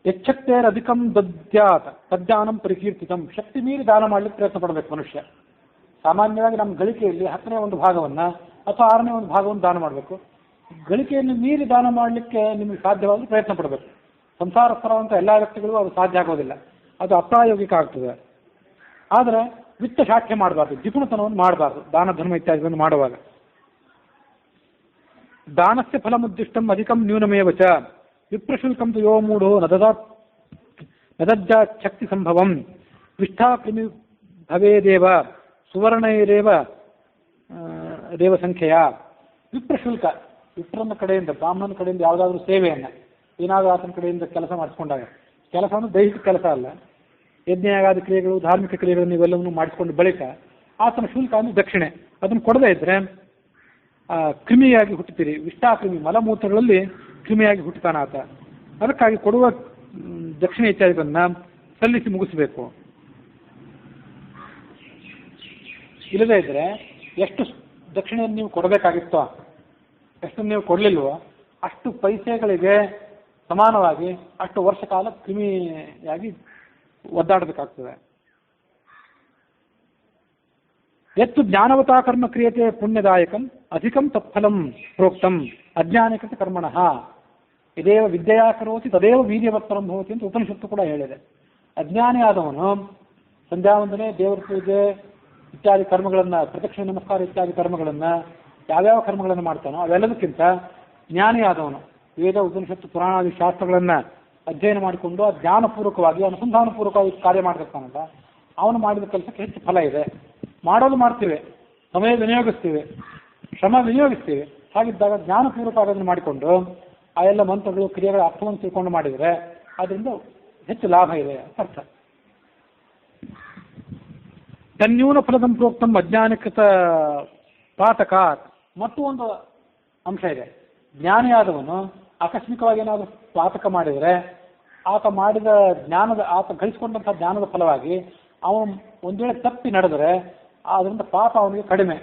ಯಚ್ಛಕ್ತೇರಧಿಕಂ ದದ್ಯಾತ್ ತಜ್ಞಾನಂ ಪರಿಕೀರ್ತಿತಂ. ಶಕ್ತಿ ಮೀರಿ ದಾನ ಮಾಡಲಿಕ್ಕೆ ಪ್ರಯತ್ನ ಪಡಬೇಕು ಮನುಷ್ಯ. ಸಾಮಾನ್ಯವಾಗಿ ನಮ್ಮ ಗಳಿಕೆಯಲ್ಲಿ 10ನೇ ಒಂದು ಭಾಗವನ್ನು ಅಥವಾ 6ನೇ ಒಂದು ಭಾಗವನ್ನು ದಾನ ಮಾಡಬೇಕು. ಗಳಿಕೆಯನ್ನು ಮೀರಿ ದಾನ ಮಾಡಲಿಕ್ಕೆ ನಿಮಗೆ ಸಾಧ್ಯವಾದರೂ ಪ್ರಯತ್ನ ಪಡಬೇಕು. ಸಂಸಾರಸ್ಥರಂಥ ಎಲ್ಲ ವ್ಯಕ್ತಿಗಳಿಗೂ ಅದು ಸಾಧ್ಯ ಆಗೋದಿಲ್ಲ, ಅದು ಅಪ್ರಾಯೋಗಿಕ ಆಗ್ತದೆ. ಆದರೆ ವಿತ್ತ ಶಾಖ್ಯ ಮಾಡಬಾರ್ದು, ಜಿಪುಣತನವನ್ನು ಮಾಡಬಾರ್ದು ದಾನ ಧರ್ಮ ಇತ್ಯಾದಿಗಳನ್ನು ಮಾಡುವಾಗ. ದಾನಸ್ಯ ಫಲಮುದ್ದಿಷ್ಟಂ ಅಧಿಕಂ ನ್ಯೂನಮೇವ ಚ ವಿಪ್ರಶುಲ್ಕಂ ತು ಯೋ ಮೂಢೋ ನದಜ್ಜಾ ಶಕ್ತಿ ಸಂಭವಂ ವಿಷ್ಠಾ ಕ್ರಿಮಿ ಭವೇದೇವ ಸುವರ್ಣೈರೇವ ದೇವ ಸಂಖ್ಯೆಯ. ವಿಪ್ರಶುಲ್ಕ, ವಿಪ್ರನ ಕಡೆಯಿಂದ, ಬ್ರಾಹ್ಮಣನ ಕಡೆಯಿಂದ ಯಾವುದಾದ್ರೂ ಸೇವೆಯನ್ನು, ಏನಾದರೂ ಆತನ ಕಡೆಯಿಂದ ಕೆಲಸ ಮಾಡಿಸ್ಕೊಂಡಾಗ, ಕೆಲಸ ಅಂದರೆ ದೈಹಿಕ ಕೆಲಸ ಅಲ್ಲ, ಯಜ್ಞಯಾಗಾದಿ ಕ್ರಿಯೆಗಳು, ಧಾರ್ಮಿಕ ಕ್ರಿಯೆಗಳನ್ನು ಇವೆಲ್ಲವನ್ನು ಮಾಡಿಸಿಕೊಂಡ ಬಳಿಕ ಆತನ ಶುಲ್ಕ ಅಂದರೆ ದಕ್ಷಿಣೆ. ಅದನ್ನು ಕೊಡದೇ ಇದ್ದರೆ ಕ್ರಿಮಿಯಾಗಿ ಹುಟ್ಟುತ್ತೀರಿ. ವಿಷ್ಠಾಕ್ರಿಮಿ, ಮಲಮೂತ್ರಗಳಲ್ಲಿ ಕ್ರಿಮಿಯಾಗಿ ಹುಟ್ಟುತ್ತಾನ ಆತ. ಅದಕ್ಕಾಗಿ ಕೊಡುವ ದಕ್ಷಿಣೆ ಇತ್ಯಾದಿಗಳನ್ನು ಸಲ್ಲಿಸಿ ಮುಗಿಸಬೇಕು. ಇಲ್ಲದೇ ಇದ್ದರೆ ಎಷ್ಟು ದಕ್ಷಿಣೆಯನ್ನು ನೀವು ಕೊಡಬೇಕಾಗಿತ್ತೋ, ಎಷ್ಟು ನೀವು ಕೊಡಲಿಲ್ವೋ ಅಷ್ಟು ಪೈಸೆಗಳಿಗೆ ಸಮಾನವಾಗಿ ಅಷ್ಟು ವರ್ಷ ಕಾಲ ಕ್ರಿಮಿಯಾಗಿ ಒದ್ದಾಡಬೇಕಾಗ್ತದೆ. ಯತ್ತು ಜ್ಞಾನವತಾ ಕರ್ಮ ಕ್ರಿಯತೆ ಪುಣ್ಯದಾಯಕಂ ಅಧಿಕಂ ತತ್ಫಲಂ ಪ್ರೋಕ್ತಂ ಅಜ್ಞಾನಿಕೃತ ಕರ್ಮಣಃ ಇದೇವ ವಿದ್ಯೆಯಾ ಕರೋತಿ ತದೇವ ವೀರ್ಯವತ್ತರಂ ಭವತಿ ಅಂತ ಉಪನಿಷತ್ತು ಕೂಡ ಹೇಳಿದೆ. ಅಜ್ಞಾನಿ ಆದವನು ಸಂಧ್ಯಾವಂದನೆ, ದೇವರ ಪೂಜೆ ಇತ್ಯಾದಿ ಕರ್ಮಗಳನ್ನು, ಪ್ರದಕ್ಷಿಣೆ ನಮಸ್ಕಾರ ಇತ್ಯಾದಿ ಕರ್ಮಗಳನ್ನು, ಯಾವ್ಯಾವ ಕರ್ಮಗಳನ್ನು ಮಾಡ್ತಾನೋ ಅವೆಲ್ಲದಕ್ಕಿಂತ ಜ್ಞಾನಿ ಆದವನು ವೇದ, ಉಪನಿಷತ್ತು, ಪುರಾಣಾದಿ ಶಾಸ್ತ್ರಗಳನ್ನು ಅಧ್ಯಯನ ಮಾಡಿಕೊಂಡು ಜ್ಞಾನಪೂರ್ವಕವಾಗಿ, ಅನುಸಂಧಾನಪೂರ್ವಕವಾಗಿ ಕಾರ್ಯ ಮಾಡ್ತಿರ್ತಾನಲ್ಲ, ಅವನು ಮಾಡಿದ ಕೆಲಸಕ್ಕೆ ಹೆಚ್ಚು ಫಲ ಇದೆ. ಮಾಡೋದು ಮಾಡ್ತೀವಿ, ಸಮಯ ವಿನಿಯೋಗಿಸ್ತೀವಿ, ಶ್ರಮ ವಿನಿಯೋಗಿಸ್ತೀವಿ. ಹಾಗಿದ್ದಾಗ ಜ್ಞಾನಪೂರ್ವಕ ಅದನ್ನು ಮಾಡಿಕೊಂಡು ಆ ಎಲ್ಲ ಮಂತ್ರಗಳು, ಕ್ರಿಯೆಗಳ ಅರ್ಥವನ್ನು ತಿಳ್ಕೊಂಡು ಮಾಡಿದರೆ ಅದರಿಂದ ಹೆಚ್ಚು ಲಾಭ ಇದೆ ಅಂತ ಅರ್ಥ. ತನ್ಯೂನ ಫಲದಂ ಪ್ರೋಕ್ತಂ ಅಜ್ಞಾನಿಕೃತ ಪಾತಕಾತ್. ಮತ್ತು ಒಂದು ಅಂಶ ಇದೆ. ಜ್ಞಾನಿಯಾದವನು ಆಕಸ್ಮಿಕವಾಗಿ ಏನಾದರೂ ಪಾತಕ ಮಾಡಿದರೆ ಆತ ಮಾಡಿದ ಜ್ಞಾನದ, ಆತ ಗಳಿಸಿಕೊಂಡಂಥ ಜ್ಞಾನದ ಫಲವಾಗಿ ಅವನು ಒಂದು ವೇಳೆ ತಪ್ಪಿ ನಡೆದರೆ ಅದರಿಂದ ಪಾಪ ಅವನಿಗೆ ಕಡಿಮೆ.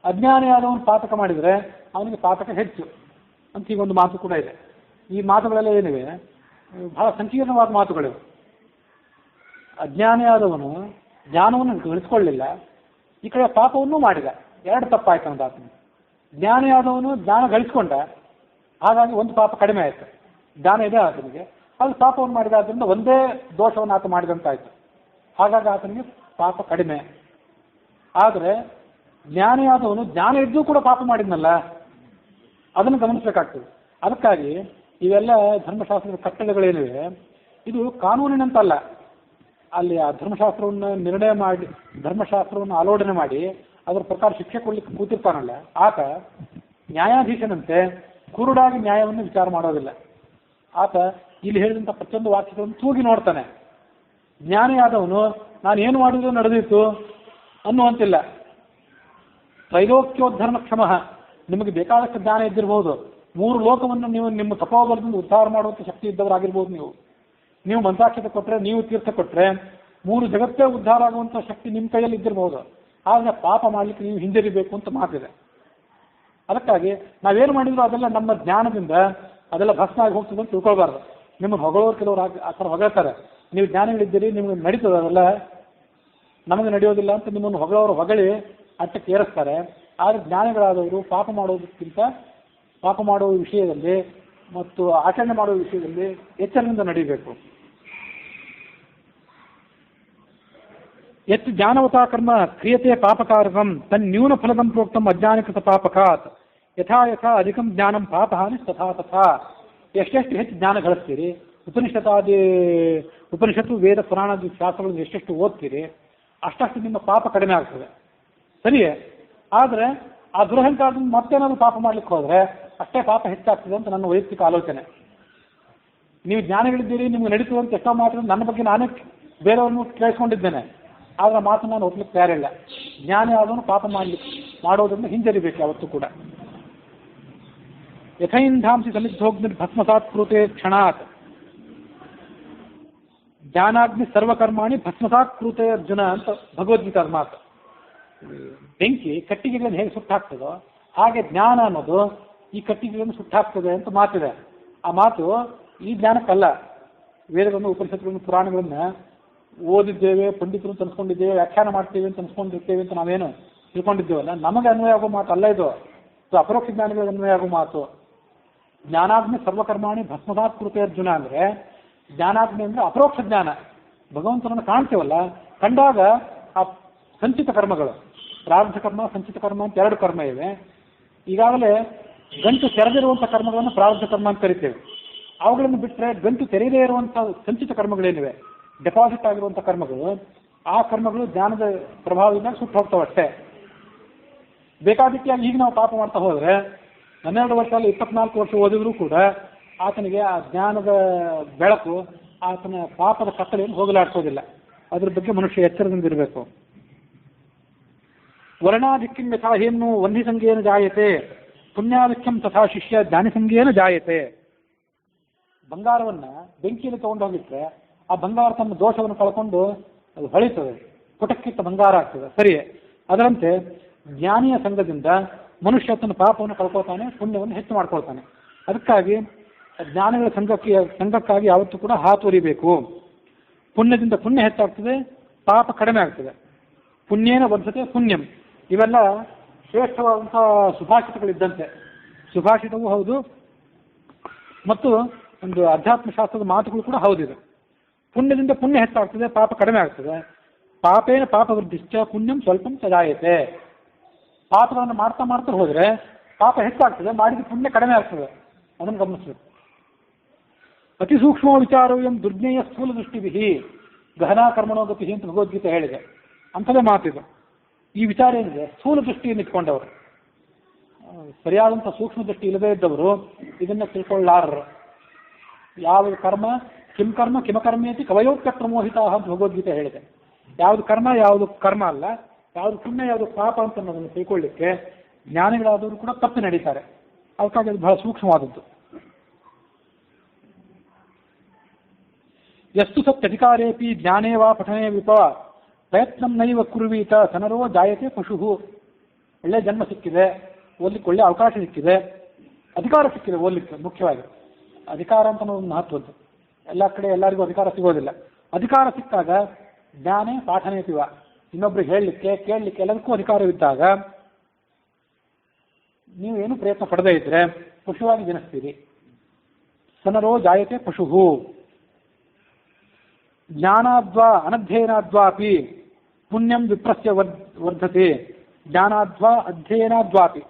ಅಜ್ಞಾನಿಯಾದವನು ಪಾತಕ ಮಾಡಿದರೆ ಅವನಿಗೆ ಪಾತಕ ಹೆಚ್ಚು ಅಂತ ಈಗ ಒಂದು ಮಾತು ಕೂಡ ಇದೆ. ಈ ಮಾತುಗಳೆಲ್ಲ ಏನಿವೆ ಬಹಳ ಸಂಕೀರ್ಣವಾದ ಮಾತುಗಳಿವೆ. ಅಜ್ಞಾನಿಯಾದವನು ಜ್ಞಾನವನ್ನು ಗಳಿಸ್ಕೊಳ್ಳಿಲ್ಲ, ಈ ಕಡೆ ಪಾಪವನ್ನೂ ಮಾಡಿದ, ಎರಡು ತಪ್ಪಾಯ್ತು ಅಂತ ಆತನು. ಜ್ಞಾನಿಯಾದವನು ಜ್ಞಾನ ಗಳಿಸ್ಕೊಂಡ, ಹಾಗಾಗಿ ಒಂದು ಪಾಪ ಕಡಿಮೆ ಆಯಿತು. ಜ್ಞಾನ ಇದೆ ಆತನಿಗೆ, ಅದು ಪಾಪವನ್ನು ಮಾಡಿದ, ಆದ್ದರಿಂದ ಒಂದೇ ದೋಷವನ್ನು ಆತ ಮಾಡಿದಂತಾಯಿತು, ಹಾಗಾಗಿ ಆತನಿಗೆ ಪಾಪ ಕಡಿಮೆ. ಆದರೆ ಜ್ಞಾನಿಯಾದವನು ಜ್ಞಾನ ಇದ್ದೂ ಕೂಡ ಪಾಪ ಮಾಡಿದ್ನಲ್ಲ, ಅದನ್ನು ಗಮನಿಸಬೇಕಾಗ್ತದೆ. ಅದಕ್ಕಾಗಿ ಇವೆಲ್ಲ ಧರ್ಮಶಾಸ್ತ್ರದ ಕಟ್ಟಳೆಗಳೇನಿವೆ ಇದು ಕಾನೂನಿನಂತಲ್ಲ. ಅಲ್ಲಿ ಆ ಧರ್ಮಶಾಸ್ತ್ರವನ್ನು ನಿರ್ಣಯ ಮಾಡಿ, ಧರ್ಮಶಾಸ್ತ್ರವನ್ನು ಆಲೋಚನೆ ಮಾಡಿ ಅದರ ಪ್ರಕಾರ ಶಿಕ್ಷೆ ಕೊಡ್ಲಿಕ್ಕೆ ಕೂತಿರ್ತಾನಲ್ಲ, ಆತ ನ್ಯಾಯಾಧೀಶನಂತೆ ಕುರುಡಾಗಿ ನ್ಯಾಯವನ್ನು ವಿಚಾರ ಮಾಡೋದಿಲ್ಲ. ಆತ ಇಲ್ಲಿ ಹೇಳಿದಂಥ ಪ್ರತಿಯೊಂದು ವಾಕ್ಯಗಳನ್ನು ತೂಗಿ ನೋಡ್ತಾನೆ. ಜ್ಞಾನಿಯಾದವನು ನಾನು ಏನು ಮಾಡಿದ್ರು ನಡೆದಿತ್ತು ಅನ್ನುವಂತಿಲ್ಲ. ತ್ರೈಲೋಕ್ಯೋದ್ಧರಣ ಕ್ಷಮ. ನಿಮಗೆ ಬೇಕಾದಷ್ಟು ಜ್ಞಾನ ಇದ್ದಿರ್ಬೋದು, 3 ಲೋಕವನ್ನು ನೀವು ನಿಮ್ಮ ತಪೋಬಲದಿಂದ ಉದ್ಧಾರ ಮಾಡುವಂಥ ಶಕ್ತಿ ಇದ್ದವರಾಗಿರ್ಬೋದು. ನೀವು ಮಂತ್ರಾಕ್ಷತೆ ಕೊಟ್ಟರೆ, ನೀವು ತೀರ್ಥ ಕೊಟ್ಟರೆ 3 ಜಗತ್ತೇ ಉದ್ಧಾರ ಆಗುವಂಥ ಶಕ್ತಿ ನಿಮ್ಮ ಕೈಯಲ್ಲಿ ಇದ್ದಿರ್ಬೋದು. ಆದರೆ ಪಾಪ ಮಾಡಲಿಕ್ಕೆ ನೀವು ಹಿಂಜರಿಬೇಕು ಅಂತ ಮಾತಿದೆ. ಅದಕ್ಕಾಗಿ ನಾವೇನು ಮಾಡಿದ್ರು ಅದೆಲ್ಲ ನಮ್ಮ ಜ್ಞಾನದಿಂದ ಅದೆಲ್ಲ ಭಸ್ಮ ಆಗಿ ಹೋಗ್ತದೆ ಅಂತ ತಿಳ್ಕೊಳ್ಬಾರ್ದು. ನಿಮ್ಮನ್ನು ಹೊಗಳೋರು ಕೆಲವರು ಆ ಥರ ಹೊಗಳ್ತಾರೆ. ನೀವು ಜ್ಞಾನಿಗಳಿದ್ದೀರಿ, ನಿಮಗೆ ನಡೀತದೆ, ಅದೆಲ್ಲ ನಮಗೆ ನಡೆಯೋದಿಲ್ಲ ಅಂತ ನಿಮ್ಮನ್ನು ಹೊಗಳವರು ಹೊಗಳಿ ಅಟ್ಟಕ್ಕೆ ಏರಿಸ್ತಾರೆ. ಆದರೆ ಜ್ಞಾನಿಗಳಾದವರು ಪಾಪ ಮಾಡೋದಕ್ಕಿಂತ ಪಾಪ ಮಾಡುವ ವಿಷಯದಲ್ಲಿ ಮತ್ತು ಆಚರಣೆ ಮಾಡುವ ವಿಷಯದಲ್ಲಿ ಎಚ್ಚರದಿಂದ ನಡೀಬೇಕು. ಯತ್ ಜ್ಞಾನವತಾ ಕರ್ಮ ಕ್ರಿಯತೆ ಪಾಪಕಾರಕಂ ತನ್ಯೂನ ಫಲದಂ ಪ್ರೋಕ್ತಂ ಅಜ್ಞಾನಿಕೃತ ಪಾಪಕಾತ್ ಯಥಾ ಯಥಾ ಅಧಿಕಂ ಜ್ಞಾನಂ ಪಾಪಹಾನಿ ತಥಾ ತಥಾ. ಎಷ್ಟೆಷ್ಟು ಹೆಚ್ಚು ಜ್ಞಾನ ಗಳಿಸ್ತೀರಿ, ಉಪನಿಷತ್ತು ವೇದ ಪುರಾಣದ ಶಾಸ್ತ್ರಗಳನ್ನು ಎಷ್ಟೆಷ್ಟು ಓದ್ತೀರಿ ಅಷ್ಟಷ್ಟು ನಿಮ್ಮ ಪಾಪ ಕಡಿಮೆ ಆಗ್ತದೆ, ಸರಿಯೇ. ಆದರೆ ಆ ದುರಹಂಕಾರದಿಂದ ಮತ್ತೇನಾದರೂ ಪಾಪ ಮಾಡ್ಲಿಕ್ಕೆ ಹೋದರೆ ಅಷ್ಟೇ ಪಾಪ ಹೆಚ್ಚಾಗ್ತದೆ ಅಂತ ನನ್ನ ವೈಯಕ್ತಿಕ ಆಲೋಚನೆ. ನೀವು ಜ್ಞಾನಿಗಳಿದ್ದೀರಿ, ನಿಮ್ಗೆ ನಡೀತದೆ ಅಂತ ಎಷ್ಟೋ ಮಾತ್ರ ನನ್ನ ಬಗ್ಗೆ ನಾನೇ ಬೇರೆಯವ್ರನ್ನು ಕೇಳಿಸ್ಕೊಂಡಿದ್ದೇನೆ. ಆದರೆ ಮಾತು ನಾನು ಒಪ್ಲಿಕ್ಕೆ ತಯಾರಿಲ್ಲ. ಜ್ಞಾನಿ ಆದವನು ಪಾಪ ಮಾಡೋದನ್ನು ಹಿಂಜರಿಬೇಕು ಯಾವತ್ತೂ ಕೂಡ. ಯಥೈಂಧಾಂಸಿ ಸಮಿದ್ಧೋಗ್ನಿ ಭಸ್ಮಸಾತ್ ಕೃತೆ ಕ್ಷಣಾತ್ ಜ್ಞಾನಾಗ್ನಿ ಸರ್ವಕರ್ಮಾಣಿ ಭಸ್ಮಸಾತ್ ಕೃತೆ ಅರ್ಜುನ ಅಂತ ಭಗವದ್ಗೀತಾ ಮಾತು. ಬೆಂಕಿ ಕಟ್ಟಿಗೆಗಳನ್ನು ಹೇಗೆ ಸುಟ್ಟಾಕ್ತದೋ ಹಾಗೆ ಜ್ಞಾನ ಅನ್ನೋದು ಈ ಕಟ್ಟಿಗೆಗಳನ್ನು ಸುಟ್ಟಾಕ್ತದೆ ಅಂತ ಮಾತಿದೆ. ಆ ಮಾತು ಈ ಜ್ಞಾನಕ್ಕಲ್ಲ. ವೇದಗಳನ್ನು, ಉಪನಿಷತ್ತುಗಳನ್ನು, ಪುರಾಣಗಳನ್ನು ಓದಿದ್ದೇವೆ, ಪಂಡಿತರು ಅಂತ ಅನ್ಸ್ಕೊಂಡಿದ್ದೇವೆ, ವ್ಯಾಖ್ಯಾನ ಮಾಡ್ತೇವೆ ಅಂತ ಅನ್ಸ್ಕೊಂಡಿರ್ತೇವೆ ಅಂತ ನಾವೇನು ತಿಳ್ಕೊಂಡಿದ್ದೇವಲ್ಲ, ನಮಗೆ ಅನ್ವಯ ಆಗೋ ಮಾತು ಅಲ್ಲ ಇದು. ಅಪರೋಕ್ಷ ಜ್ಞಾನಿಗಳಿಗೆ ಅನ್ವಯ ಆಗೋ ಮಾತು. ಜ್ಞಾನಾಗ್ನಿ ಸರ್ವಕರ್ಮಾಣಿ ಭಸ್ಮಸಾತ್ ಕೃತೆ ಅರ್ಜುನ ಅಂದರೆ ಜ್ಞಾನಾಗ್ನಿ ಅಂದರೆ ಅಪರೋಕ್ಷ ಜ್ಞಾನ. ಭಗವಂತನನ್ನು ಕಾಣ್ತೇವಲ್ಲ, ಕಂಡಾಗ ಆ ಸಂಚಿತ ಕರ್ಮಗಳು, ಪ್ರಾರಬ್ಧ ಕರ್ಮ, ಸಂಚಿತ ಕರ್ಮ ಅಂತ ಎರಡು ಕರ್ಮ ಇವೆ. ಈಗಾಗಲೇ ಗಂಟು ತೆರೆದಿರುವಂಥ ಕರ್ಮಗಳನ್ನು ಪ್ರಾರಬ್ಧ ಕರ್ಮ ಅಂತ ಕರಿತೇವೆ. ಅವುಗಳನ್ನು ಬಿಟ್ಟರೆ ಗಂಟು ತೆರೆಯದೇ ಇರುವಂಥ ಸಂಚಿತ ಕರ್ಮಗಳೇನಿವೆ, ಡೆಪಾಸಿಟ್ ಆಗಿರುವಂಥ ಕರ್ಮಗಳು, ಆ ಕರ್ಮಗಳು ಜ್ಞಾನದ ಪ್ರಭಾವದಿಂದ ಸುಟ್ಟು ಹೋಗ್ತಾವಷ್ಟೇ. ಬೇಕಾದಕ್ಕಾಗಿ ಈಗ ನಾವು ಪಾಪ ಮಾಡ್ತಾ ಹೋದರೆ 12 ವರ್ಷ ಅಲ್ಲ 24 ವರ್ಷ ಓದಿದ್ರೂ ಕೂಡ ಆತನಿಗೆ ಆ ಜ್ಞಾನದ ಬೆಳಕು ಆತನ ಪಾಪದ ಕತ್ತಲೆಯನ್ನು ಹೋಗಲಾಡಿಸೋದಿಲ್ಲ. ಅದ್ರ ಬಗ್ಗೆ ಮನುಷ್ಯ ಎಚ್ಚರದಿಂದ ಇರಬೇಕು. ವರ್ಣಾಧಿಕ್ಯಂ ಯಥಾ ಹೇನ್ನು ವನ್ನಿಸಂಗೇನ ಜಾಯತೆ ಪುಣ್ಯಾಧಿಕ್ಯಂ ತಥಾ ಶಿಷ್ಯ ಜ್ಞಾನಿಸಂಗೇನ ಜಾಯತೆ. ಬಂಗಾರವನ್ನು ಬೆಂಕಿಯಲ್ಲಿ ತಗೊಂಡು ಹೋಗಿಟ್ರೆ ಆ ಬಂಗಾರ ತನ್ನ ದೋಷವನ್ನು ಕಳ್ಕೊಂಡು ಅದು ಹೊಳಿತದೆ, ಪುಟಕ್ಕಿಟ್ಟ ಬಂಗಾರ ಆಗ್ತದೆ, ಸರಿಯೇ. ಅದರಂತೆ ಜ್ಞಾನಿಯ ಸಂಘದಿಂದ ಮನುಷ್ಯ ತನ್ನ ಪಾಪವನ್ನು ಕಳ್ಕೊತಾನೆ, ಪುಣ್ಯವನ್ನು ಹೆಚ್ಚು ಮಾಡ್ಕೊಳ್ತಾನೆ. ಅದಕ್ಕಾಗಿ ಜ್ಞಾನಿಗಳ ಸಂಘಕ್ಕಾಗಿ ಯಾವತ್ತೂ ಕೂಡ ಹಾತೊರಿಬೇಕು. ಪುಣ್ಯದಿಂದ ಪುಣ್ಯ ಹೆಚ್ಚಾಗ್ತದೆ, ಪಾಪ ಕಡಿಮೆ ಆಗ್ತದೆ. ಪುಣ್ಯೇನ ವರ್ಧತೆ ಪುಣ್ಯಂ. ಇವೆಲ್ಲ ಶ್ರೇಷ್ಠವಾದಂಥ ಸುಭಾಷಿತಗಳಿದ್ದಂತೆ. ಸುಭಾಷಿತವೂ ಹೌದು ಮತ್ತು ಒಂದು ಅಧ್ಯಾತ್ಮಶಾಸ್ತ್ರದ ಮಾತುಗಳು ಕೂಡ ಹೌದಿದೆ. ಪುಣ್ಯದಿಂದ ಪುಣ್ಯ ಹೆಚ್ಚಾಗ್ತದೆ, ಪಾಪ ಕಡಿಮೆ ಆಗ್ತದೆ. ಪಾಪೇನ ಪಾಪ ವೃದ್ಧಿಶ್ಚ ಪುಣ್ಯಂ ಸ್ವಲ್ಪಂ ಸಜಾಯತೆ. ಪಾಪಗಳನ್ನು ಮಾಡ್ತಾ ಮಾಡ್ತಾ ಹೋದರೆ ಪಾಪ ಹೆಚ್ಚಾಗ್ತದೆ, ಮಾಡಿದ ಪುಣ್ಯ ಕಡಿಮೆ ಆಗ್ತದೆ. ಅದನ್ನು ಗಮನಿಸಬೇಕು. ಅತಿ ಸೂಕ್ಷ್ಮ ವಿಚಾರವ್ಯಂ ದುರ್ಜ್ಞೇಯ ಸ್ಥೂಲ ದೃಷ್ಟಿಭಿ ಗಹನಾ ಕರ್ಮಣೋಗತಿ ಅಂತ ಭಗವದ್ಗೀತೆ ಹೇಳಿದೆ. ಅಂಥದೇ ಮಾತಿದು. ಈ ವಿಚಾರ ಏನಿದೆ, ಸ್ಥೂಲ ದೃಷ್ಟಿಯನ್ನು ಇಟ್ಕೊಂಡವರು, ಸರಿಯಾದಂಥ ಸೂಕ್ಷ್ಮ ದೃಷ್ಟಿ ಇಲ್ಲದೇ ಇದ್ದವರು ಇದನ್ನು ತಿಳ್ಕೊಳ್ಳಾರರು. ಯಾವ ಕರ್ಮ ಕಿಮಕರ್ಮೇತಿ ಕವಯೋತ್ಕಟ ಮೋಹಿತ ಅಂತ ಭಗವದ್ಗೀತೆ ಹೇಳಿದೆ. ಯಾವುದು ಕರ್ಮ, ಯಾವುದು ಕರ್ಮ ಅಲ್ಲ, ಯಾವುದು ಪುಣ್ಯ, ಯಾವುದು ಪಾಪ ಅಂತ ಅನ್ನೋದನ್ನು ತಿಳ್ಕೊಳ್ಳಿಕ್ಕೆ ಜ್ಞಾನಿಗಳಾದವರು ಕೂಡ ತಪ್ಪಿ ನಡೀತಾರೆ. ಅದಕ್ಕಾಗಿ ಅದು ಬಹಳ ಸೂಕ್ಷ್ಮವಾದದ್ದು. ಎಷ್ಟು ಸತ್ಯಧಿಕಾರೇಪಿ ಜ್ಞಾನೇ ವಾ ಪಠನೇ ವಿಪ ಪ್ರಯತ್ನಂ ನೈವ ಕುರ್ವೀತ ಸನರೋ ಜಾಯತೆ ಪಶು. ಒಳ್ಳೆ ಜನ್ಮ ಸಿಕ್ಕಿದೆ, ಓದಲಿಕ್ಕೆ ಒಳ್ಳೆ ಅವಕಾಶ ಸಿಕ್ಕಿದೆ, ಅಧಿಕಾರ ಸಿಕ್ಕಿದೆ ಓದಲಿಕ್ಕೆ. ಮುಖ್ಯವಾಗಿ ಅಧಿಕಾರ ಅಂತ ಒಂದು ಮಹತ್ವದ್ದು. ಎಲ್ಲ ಕಡೆ ಎಲ್ಲರಿಗೂ ಅಧಿಕಾರ ಸಿಗೋದಿಲ್ಲ. ಅಧಿಕಾರ ಸಿಕ್ಕಾಗ ಜ್ಞಾನೇ ಪಾಠನೇ ಪಿವ, ಇನ್ನೊಬ್ರಿಗೆ ಹೇಳಲಿಕ್ಕೆ ಕೇಳಲಿಕ್ಕೆ ಎಲ್ಲದಕ್ಕೂ ಅಧಿಕಾರವಿದ್ದಾಗ ನೀವೇನು ಪ್ರಯತ್ನ ಪಡದೇ ಇದ್ರೆ ಪಶುವಾಗಿ ಜನಿಸ್ತೀರಿ. ಸನರೋ ಜಾಯತೆ ಪಶು. ಜ್ಞಾನಾದ್ವಾ ಅನಧ್ಯಯನಾದ್ವಾಪಿ ಪುಣ್ಯಂ ವಿಪ್ರಸ್ಯ ವರ್ಧತೆ. ಜ್ಞಾನಾದ್ವಾ ಅಧ್ಯಯನಾದ್ವಾಪಿ.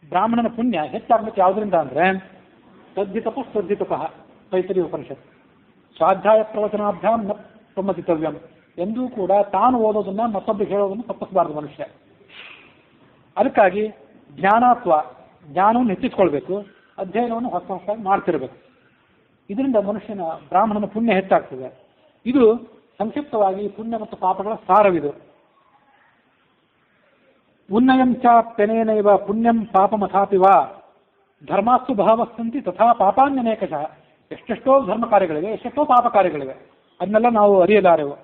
ಬ್ರಾಹ್ಮಣನ ಪುಣ್ಯ ಹೆಚ್ಚಾಗಲಿಕ್ಕೆ ಯಾವುದರಿಂದ ಅಂದರೆ ತದ್ಧಿತಪಃ ತೈತರಿ ಉಪನಿಷತ್. ಸ್ವಾಧ್ಯಾಯ ಪ್ರವಚನಾಭ್ಯಾಂ ನ ಪ್ರಮದಿತವ್ಯಂ. ಎಂದೂ ಕೂಡ ತಾನು ಓದೋದನ್ನ ಮತ್ತೊಬ್ಬರಿಗೆ ಹೇಳೋದನ್ನು ತಪ್ಪಿಸಬಾರದು ಮನುಷ್ಯ. ಅದಕ್ಕಾಗಿ ಜ್ಞಾನವನ್ನು ಹೆಚ್ಚಿಸ್ಕೊಳ್ಬೇಕು, ಅಧ್ಯಯನವನ್ನು ಹೊಸ ಹೊಸದಾಗಿ ಮಾಡ್ತಿರ್ಬೇಕು. ಇದರಿಂದ ಮನುಷ್ಯನ ಬ್ರಾಹ್ಮಣನ ಪುಣ್ಯ ಹೆಚ್ಚಾಗ್ತದೆ. ಇದು ಸಂಕ್ಷಿಪ್ತವಾಗಿ ಪುಣ್ಯ ಮತ್ತು ಪಾಪಗಳ ಸಾರವಿದು. ಉನ್ನಯಂ ಚಾಪ್ಯನೇನೈವ ಪುಣ್ಯಂ ಪಾಪಮಥಾಪಿವ ಧರ್ಮಾಸ್ತು ಭಾವಸ್ಸಂತಿ ತಥಾ ಪಾಪಾನ್ಯನೇಕಶಃ. ಎಷ್ಟೆಷ್ಟೋ ಧರ್ಮ ಕಾರ್ಯಗಳಿವೆ, ಎಷ್ಟೆಷ್ಟೋ ಪಾಪ ಕಾರ್ಯಗಳಿವೆ, ಅದನ್ನೆಲ್ಲ ನಾವು ಅರಿಯಲಾರೆವು.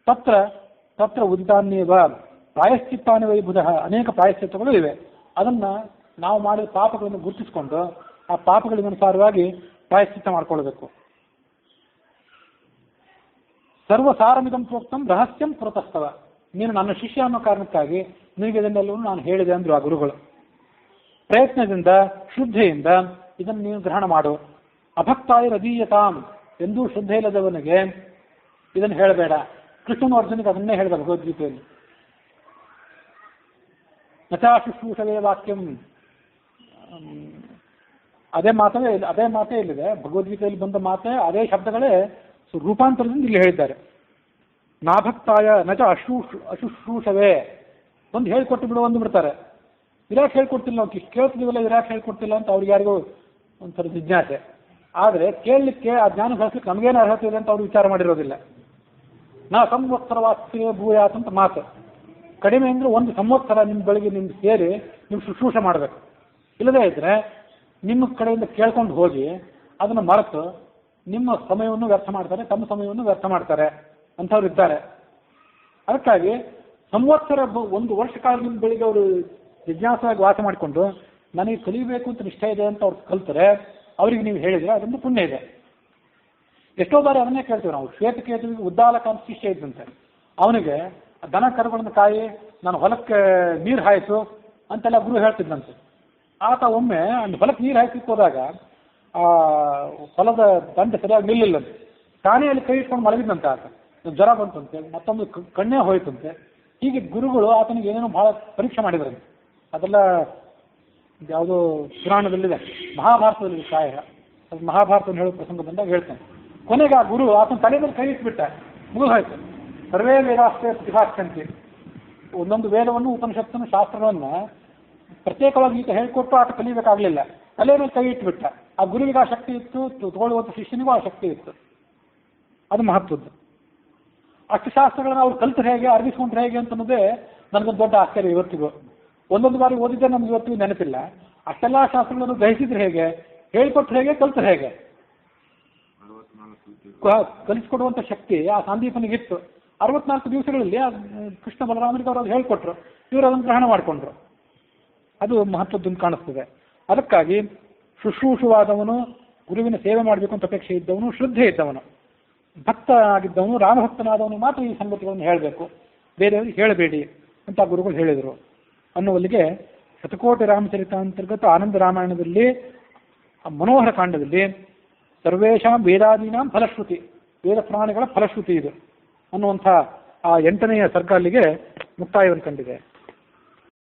ತತ್ರ ಉದಿತಾನ್ಯೇವ ಪ್ರಾಯಶ್ಚಿತ್ತಾನಿ ವೈಬುಧ. ಅನೇಕ ಪ್ರಾಯಶ್ಚಿತ್ತಗಳು ಇವೆ. ಅದನ್ನು ನಾವು ಮಾಡಿದ ಪಾಪಗಳನ್ನು ಗುರುತಿಸಿಕೊಂಡು ಆ ಪಾಪಗಳಿಗನುಸಾರವಾಗಿ ಪ್ರಾಯಶ್ಚಿತ್ತ ಮಾಡಿಕೊಳ್ಬೇಕು. ಸರ್ವಸಾರಮಿದಂ ಪ್ರೋಕ್ತಂ ರಹಸ್ಯಂ ಪುರತಸ್ತವ. ನೀನು ನನ್ನ ಶಿಷ್ಯ ಅನ್ನೋ ಕಾರಣಕ್ಕಾಗಿ ನಿನಗೆ ಇದನ್ನೆಲ್ಲವೂ ನಾನು ಹೇಳಿದೆ ಅಂದರು ಆ ಗುರುಗಳು. ಪ್ರಯತ್ನದಿಂದ ಶ್ರದ್ಧೆಯಿಂದ ಇದನ್ನು ನೀನು ಗ್ರಹಣ ಮಾಡು. ಅಭಕ್ತಾಯ ರದೀಯತಾಂ. ಎಂದೂ ಶ್ರದ್ಧೆ ಇಲ್ಲದವನಿಗೆ ಇದನ್ನು ಹೇಳಬೇಡ. ಕೃಷ್ಣನು ಅರ್ಜುನಿಗೆ ಅದನ್ನೇ ಹೇಳಿದ ಭಗವದ್ಗೀತೆಯಲ್ಲಿ. ನಚಾ ಶುಶ್ರೂಷವೇ ವಾಕ್ಯಂ. ಅದೇ ಮಾತೇ ಇಲ್ಲಿದೆ ಭಗವದ್ಗೀತೆಯಲ್ಲಿ ಬಂದ ಮಾತೇ, ಅದೇ ಶಬ್ದಗಳೇ ರೂಪಾಂತರದಿಂದ ಇಲ್ಲಿ ಹೇಳಿದ್ದಾರೆ. ನಾಭಕ್ತಾಯ ನಚ ಅಶುಶ್ರೂಷವೇ. ಒಂದು ಹೇಳ್ಕೊಟ್ಟು ಬಿಡು ಒಂದು ಬಿಡ್ತಾರೆ. ವಿರಾಟ್ ಹೇಳ್ಕೊಡ್ತಿಲ್ಲ, ನಾವು ಕೇಳ್ತಿದ್ದೀವಲ್ಲ ವಿರಾಟ್ ಹೇಳ್ಕೊಡ್ತಿಲ್ಲ ಅಂತ ಅವ್ರಿಗೆ ಯಾರಿಗೂ ಒಂಥರ ಜಿಜ್ಞಾಸೆ. ಆದರೆ ಕೇಳಲಿಕ್ಕೆ ಆ ಜ್ಞಾನ ಗಳಿಸ್ಲಿಕ್ಕೆ ನಮಗೇನು ಅರ್ಹತೆ ಇದೆ ಅಂತ ಅವ್ರು ವಿಚಾರ ಮಾಡಿರೋದಿಲ್ಲ. ನಾ ಸಂವತ್ಸರ ವಾಸ್ತಿಗೆ ಭೂಯಾತ್ ಅಂತ ಮಾತು. ಕಡಿಮೆ ಅಂದರೆ 1 ಸಂವತ್ಸರ ನಿಮ್ಮ ಬಳಿಗೆ ನಿಮ್ಗೆ ಸೇರಿ ನೀವು ಶುಶ್ರೂಷೆ ಮಾಡಬೇಕು. ಇಲ್ಲದೇ ಇದ್ದರೆ ನಿಮ್ಮ ಕಡೆಯಿಂದ ಕೇಳ್ಕೊಂಡು ಹೋಗಿ ಅದನ್ನು ಮರೆತು ನಿಮ್ಮ ಸಮಯವನ್ನು ವ್ಯರ್ಥ ಮಾಡ್ತಾರೆ, ತಮ್ಮ ಸಮಯವನ್ನು ವ್ಯರ್ಥ ಮಾಡ್ತಾರೆ ಅಂಥವ್ರು ಇದ್ದಾರೆ. ಅದಕ್ಕಾಗಿ ಸಂವತ್ಸರ 1 ವರ್ಷ ಕಾಲ ನಿಮ್ಮ ಬೆಳಿಗ್ಗೆ ಅವರು ಜಿಜ್ಞಾಸವಾಗಿ ವಾಸ ಮಾಡಿಕೊಂಡು ನನಗೆ ಕಲಿಬೇಕು ಅಂತ ನಿಷ್ಠೆ ಇದೆ ಅಂತ ಅವ್ರು ಕಲ್ತಾರೆ, ಅವ್ರಿಗೆ ನೀವು ಹೇಳಿದರೆ ಅದೊಂದು ಪುಣ್ಯ ಇದೆ. ಎಷ್ಟೋ ಬಾರಿ ಅದನ್ನೇ ಕೇಳ್ತೀವಿ ನಾವು. ಶ್ವೇತಕೇತುವಿಗೆ ಉದ್ದಾಲಕ ಅಂತ ಶಿಷ್ಯ ಇದ್ದಂತೆ. ಅವನಿಗೆ ದನ ಕರುಗಳನ್ನು ಕಾಯಿ ನಾನು ಹೊಲಕ್ಕೆ ನೀರು ಹಾಯಿಸು ಅಂತೆಲ್ಲ ಗುರು ಹೇಳ್ತಿದ್ದಂತೆ. ಆತ ಒಮ್ಮೆ ಹೊಲಕ್ಕೆ ನೀರು ಹಾಯಿಸಲಿಕ್ಕೆ ಹೋದಾಗ ಹೊಲದ ದಂಡೆ ಸರಿಯಾಗಿ ನಿಲ್ಲಿಲ್ಲಂತೆ. ತಾನೇ ಅಲ್ಲಿ ಕೈ ಇಟ್ಕೊಂಡು ಮಲಗಿದ್ದಂತೆ. ಆತ ಜ್ವರ ಬಂತಂತೆ, ಮತ್ತೊಂದು ಕಣ್ಣೇ ಹೋಯ್ತಂತೆ. ಹೀಗೆ ಗುರುಗಳು ಆತನಿಗೆ ಏನೇನೋ ಬಹಳ ಪರೀಕ್ಷೆ ಮಾಡಿದ್ರಂತೆ. ಅದೆಲ್ಲ ಯಾವುದೋ ಪುರಾಣದಲ್ಲಿದೆ, ಮಹಾಭಾರತದಲ್ಲಿದೆ ಪ್ರಾಯ. ಅದು ಮಹಾಭಾರತವನ್ನು ಹೇಳೋ ಪ್ರಸಂಗ ಬಂದಾಗ ಹೇಳ್ತಾನೆ. ಕೊನೆಗೆ ಆ ಗುರು ಆತನ ತಲೆ ಮೇಲೆ ಕೈ ಇಟ್ಬಿಟ್ಟ, ಮುಗಿದೋಯ್ತು. ಸರ್ವೇ ವೇದಾಸ್ತ್ರೇ ಪ್ರತಿಭಾಷಂತಿ. ಒಂದೊಂದು ವೇದವನ್ನು, ಉಪನಿಷತ್ತನ್ನು, ಶಾಸ್ತ್ರವನ್ನು ಪ್ರತ್ಯೇಕವಾಗಿ ಈತ ಹೇಳಿಕೊಟ್ಟು ಆತ ಕಲಿಬೇಕಾಗಲಿಲ್ಲ. ತಲೆ ಮೇಲೆ ಕೈ ಇಟ್ಬಿಟ್ಟ. ಆ ಗುರುವಿಗೆ ಆ ಶಕ್ತಿ ಇತ್ತು, ತಗೊಳ್ಳುವಂಥ ಶಿಷ್ಯನಿಗೂ ಆ ಶಕ್ತಿ ಇತ್ತು. ಅದು ಮಹತ್ವದ್ದು. ಅಷ್ಟು ಶಾಸ್ತ್ರಗಳನ್ನು ಅವ್ರು ಕಲ್ತರು ಹೇಗೆ, ಅರ್ಗಿಸ್ಕೊಂಡ್ರೆ ಹೇಗೆ ಅಂತನ್ನೋದೇ ನನಗೊಂದು ದೊಡ್ಡ ಆಶ್ಚರ್ಯ ಇವತ್ತಿಗೂ. ಒಂದೊಂದು ಬಾರಿ ಓದಿದ್ದೆ ನಮ್ಗೆ ಇವತ್ತಿಗೂ ನೆನಪಿಲ್ಲ. ಅಷ್ಟೆಲ್ಲ ಶಾಸ್ತ್ರಗಳನ್ನು ಗ್ರಹಿಸಿದ್ರೆ ಹೇಗೆ, ಹೇಳಿಕೊಟ್ರು ಹೇಗೆ, ಕಲ್ತರು ಹೇಗೆ? ಕಲಿಸ್ಕೊಡುವಂಥ ಶಕ್ತಿ ಆ ಸಂದೀಪನಿಗಿತ್ತು. 64 ದಿವಸಗಳಲ್ಲಿ ಕೃಷ್ಣ ಬಲರಾಮನಿಗೆ ಅವರು ಅದು ಹೇಳಿಕೊಟ್ರು, ಇವರು ಅದನ್ನು ಗ್ರಹಣ ಮಾಡಿಕೊಂಡ್ರು. ಅದು ಮಹತ್ವದ್ದನ್ನು ಕಾಣಿಸ್ತದೆ. ಅದಕ್ಕಾಗಿ ಶುಶ್ರೂಷವಾದವನು, ಗುರುವಿನ ಸೇವೆ ಮಾಡಬೇಕು ಅಂತ ಅಪೇಕ್ಷೆ ಇದ್ದವನು, ಶ್ರದ್ಧೆ ಇದ್ದವನು, ಭಕ್ತ ಆಗಿದ್ದವನು, ರಾಮಭಕ್ತನಾದವನು ಮಾತ್ರ ಈ ಸಂಗತಿಗಳನ್ನು ಹೇಳಬೇಕು, ಬೇರೆಯವ್ರಿಗೆ ಹೇಳಬೇಡಿ ಅಂತ ಗುರುಗಳು ಹೇಳಿದರು ಅನ್ನುವಲ್ಲಿಗೆ ಶತಕೋಟಿ ರಾಮಚರಿತ ಅಂತರ್ಗತ ಆನಂದ ರಾಮಾಯಣದಲ್ಲಿ ಮನೋಹರ ಕಾಂಡದಲ್ಲಿ ಸರ್ವೇಷಾಂ ವೇದಾದೀನಾಂ ಫಲಶ್ರುತಿ, ವೇದ ಪ್ರಾಣಿಗಳ ಫಲಶ್ರುತಿ ಇದು ಅನ್ನುವಂಥ ಆ 8ನೇ ಸರ್ಗ ಅಲ್ಲಿಗೆ ಮುಕ್ತಾಯವನ್ನು ಕಂಡಿದೆ.